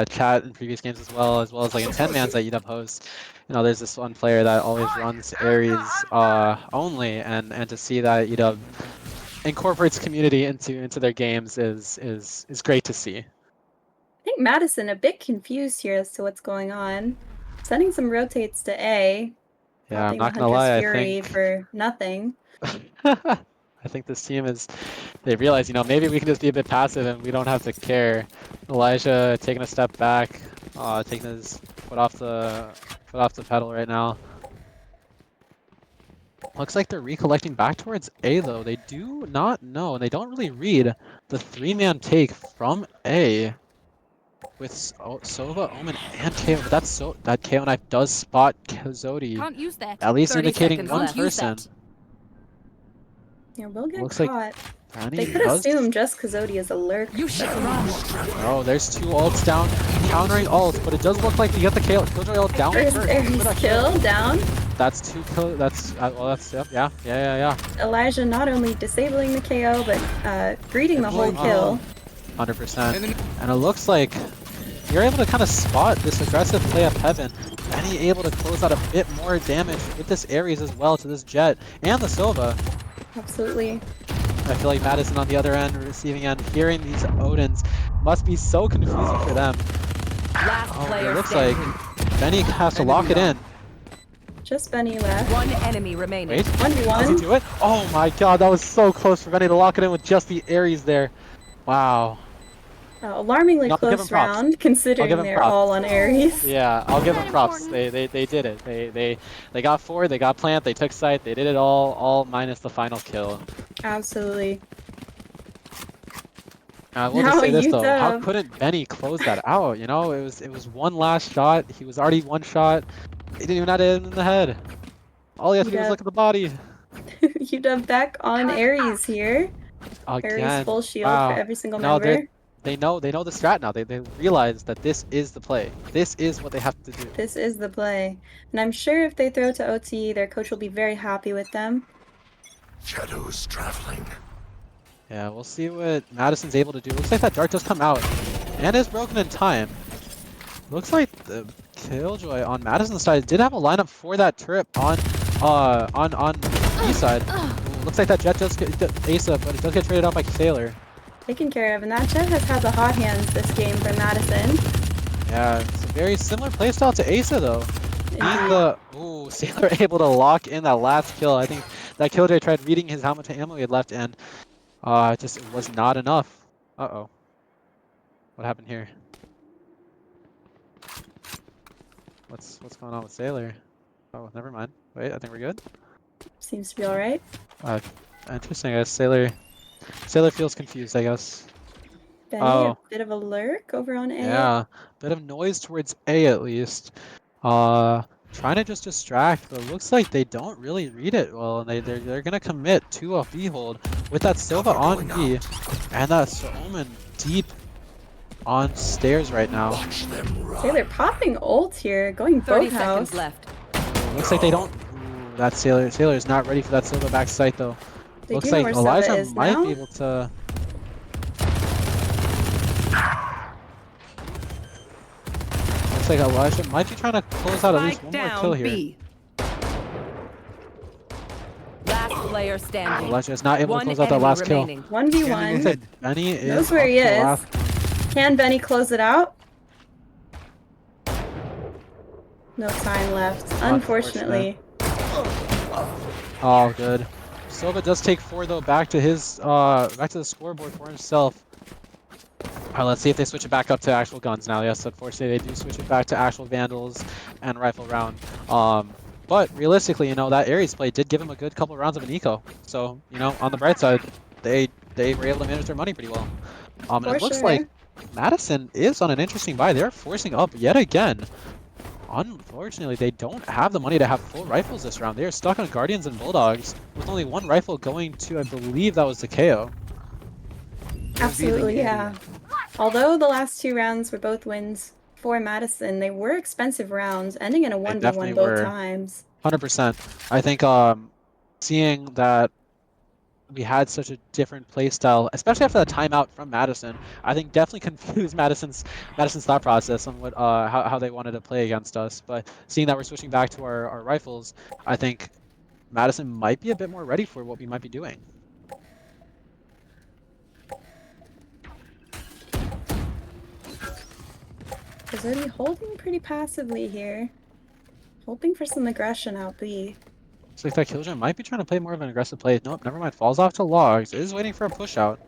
chat in previous games as well as like in 10-mans that UW hosts. You know, there's this one player that always runs Ares only, and to see that UW incorporates community into their games is great to see. I think Madison a bit confused here as to what's going on. Sending some rotates to A. Yeah, I'm Popping not the gonna lie. Hunter's I Fury think for nothing. I think this team is. They realize, you know, maybe we can just be a bit passive and we don't have to care. Elijah taking a step back, taking his foot off the pedal right now. Looks like they're recollecting back towards A though. They do not know, and they don't really read the 3-man take from A with Sova, Omen, and KO. But that's that KO knife does spot Zodi, Can't use that. at least 30 indicating seconds one left. person. Yeah, we'll get Looks like caught. Brownie They could does. assume just Kazodi is a lurk. You should run. Oh, there's 2 ults down, countering ults, but it does look like we get the Killjoy ult down First first. Ares kill down. That's 2 kill. That's well, that's yeah. Elijah not only disabling the KO, but greeting the whole kill. 100%. And it looks like you're able to kind of spot this aggressive play of Heaven. Benny able to close out a bit more damage with this Ares as well to this Jet and the Sova. Absolutely. I feel like Madison on the other end, receiving end, hearing these Odins must be so confusing for them. Last Oh, player it looks standing. like Benny has to lock it in. Just Benny left. One enemy remaining. Wait, does he 1v1. do it? Oh my god, that was so close for Benny to lock it in with just the Ares there. Wow. Alarmingly I'll give him close props. round, considering him they're props. all on Ares. Yeah, I'll give them props. They did it. They got forward, they got plant, they took sight, they did it all minus the final kill. Absolutely. I will just say this though, how UW. couldn't Benny close that out? You know, it was one last shot. He was already one shot. He didn't even have to hit him in the head. All he had to do was look at the body. UW back on Ares here. Again. Ares full shield Wow. for every single No, member. they know the strat now. They realize that this is the play. This is what they have to do. This is the play. And I'm sure if they throw to OT, their coach will be very happy with them. Shadows traveling. Yeah, we'll see what Madison's able to do. Looks like that dart does come out and is broken in time. Looks like the Killjoy on Madison's side did have a lineup for that trip on B side. Looks like that Jet does get Asa, but it does get traded out by Sailor. Taken care of, and that Jet has had the hot hands this game for Madison. Yeah, it's a very similar playstyle to Asa though. Being the Sailor able to lock in that last kill. I think that Killjoy tried reading his how much ammo he had left and just was not enough. Uh-oh. What happened here? What's going on with Sailor? Oh, never mind. Wait, I think we're good. Seems to be alright. Interesting, I guess. Sailor feels confused, I guess. Benny, Oh. a bit of a lurk over on A. Yeah, bit of noise towards A at least. Trying to just distract, but it looks like they don't really read it well, and they're gonna commit to a B hold with that Silva on B, and that Omen deep on stairs right now. Watch them run. Sailor popping ult here, going 30 boat house. seconds left. Looks like they don't. That Sailor is not ready for that Silva back sight though. They Looks do know like where Silva Elijah is might now. be able to. Looks like Elijah might be trying to close out at least one more kill here. B. Last player standing. Elijah is not able to One close out that enemy last kill. remaining. 1v1. Looks like Benny is Knows where up he to the is. last one. Can Benny close it out? No time left, unfortunately. Oh, good. Silva does take 4 though, back to his back to the scoreboard for himself. Alright, let's see if they switch it back up to actual guns now. Yes, unfortunately they do switch it back to actual Vandals and rifle round. But realistically, you know, that Ares play did give him a good couple rounds of an eco. So, you know, on the bright side, they were able to manage their money pretty well. And it looks like Madison is on an interesting buy. They're forcing up yet again. Unfortunately, they don't have the money to have full rifles this round. They are stuck on Guardians and Bulldogs with only one rifle going to, I believe that was the KO. Absolutely, yeah. Although the last 2 rounds were both wins for Madison, they were expensive rounds, ending in a 1v1 both times. 100%. I think seeing that we had such a different play style, especially after that timeout from Madison, I think definitely confused Madison's thought process on what how they wanted to play against us. But seeing that we're switching back to our rifles, I think Madison might be a bit more ready for what we might be doing. Kazodi holding pretty passively here. Hoping for some aggression out B. Looks like that Killjoy might be trying to play more of an aggressive play. Nope, never mind. Falls off to logs. Is waiting for a push out.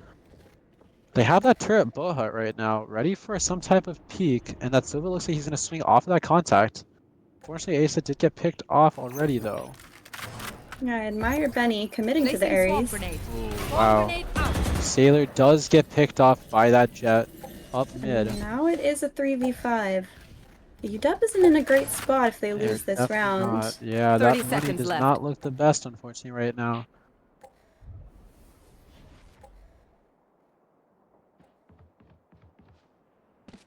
They have that turret bow hut right now, ready for some type of peek, and that Silva looks like he's going to swing off of that contact. Fortunately, Asa did get picked off already, though. Yeah, I admire Benny committing to the Ares. Wow. Sailor does get picked off by that Jet up mid. And now it is a 3v5. UW isn't in a great spot if they lose this Definitely round. not. Yeah, 30 that money seconds does left. not look the best, unfortunately, right now.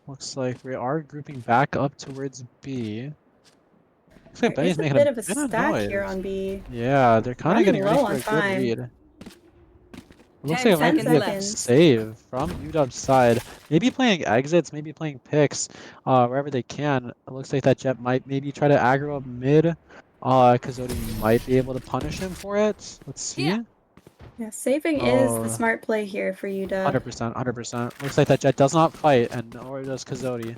Looks like we are grouping back up towards B. Looks like There is Benny's a making bit of a bit of stack noise. here on B. Yeah, they're kind of Running getting ready low for a on good time. read. It looks 10 like it might be a seconds. save from UW's side. Maybe playing exits, maybe playing picks, wherever they can. It looks like that Jet might maybe try to aggro up mid. Kazodi might be able to punish him for it. Let's see. Yeah. Yeah, saving is the smart play here for UW. 100%, 100%. Looks like that Jet does not fight, and nor does Kazodi.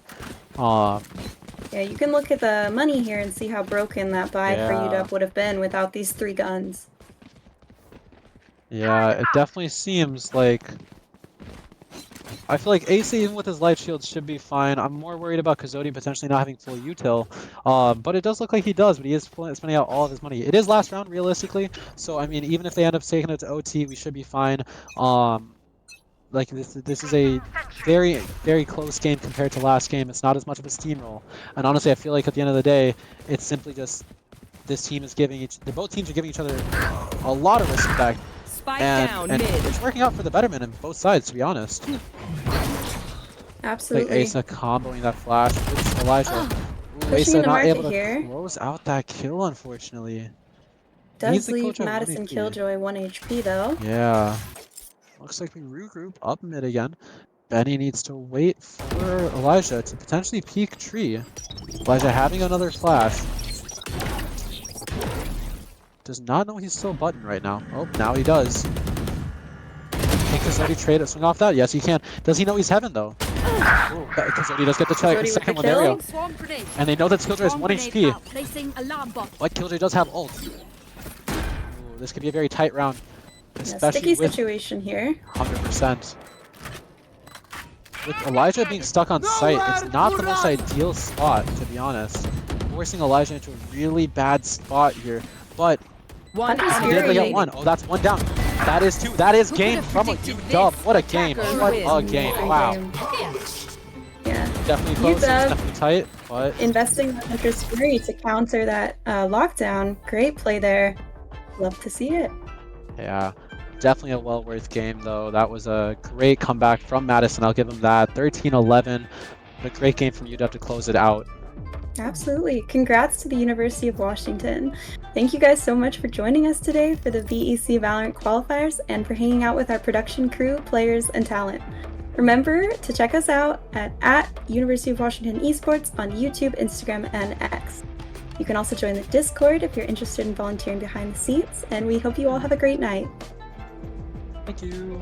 Yeah, you can look at the money here and see how broken that buy for Yeah. UW would have been without these 3 guns. Yeah, it definitely seems like... I feel like AC, even with his light shield, should be fine. I'm more worried about Kazodi potentially not having full util. But it does look like he does, but he is spending out all of his money. It is last round, realistically. So, I mean, even if they end up taking it to OT, we should be fine. Like, this is a very, very close game compared to last game. It's not as much of a steamroll. And honestly, I feel like at the end of the day, it's simply just this team is giving both teams are giving each other a lot of respect. Spike And down and mid. it's working out for the betterment in both sides, to be honest. Absolutely. Like Asa comboing that flash with Elijah. Ooh, Pushing Asa in the not market able to here. close out that kill, unfortunately. Does Needs to leave Killjoy 1 Madison HP. Killjoy 1 HP though. Yeah. Looks like we regroup up mid again. Benny needs to wait for Elijah to potentially peek tree. Elijah having another flash. Does not know he's still button right now. Oh, now he does. Can Kazodi trade swing off that? Yes, he can. Does he know he's heaven though? Kazodi does get the check. Kazodi with Second the one, there we go. Swarm grenade. And they know that Killjoy is 1 HP. Placing alarm bot. But Killjoy does have ult. Ooh, this could be a very tight round. Yeah, Especially sticky with situation here. 100%. With Elijah being stuck on site, it's not the most ideal spot, to be honest. Forcing Elijah into a really bad spot here. But One Hunter's enemy he did get remaining. one. Oh, that's one down. That is 2. That is game from a UW. What a game. What a game. Great Wow. game. Yeah. Definitely close. It's UW definitely tight. But investing in Hunter's Fury to counter that lockdown. Great play there. Love to see it. yeah, definitely a well worth game, though. That was a great comeback from Madison. I'll give him that. 13-11. But a great game from UW to close it out. Absolutely. Congrats to the University of Washington. Thank you guys so much for joining us today for the VEC Valorant Qualifiers and for hanging out with our production crew, players, and talent. Remember to check us out at University of Washington Esports on YouTube, Instagram, and X. You can also join the Discord if you're interested in volunteering behind the scenes, and we hope you all have a great night. Thank you.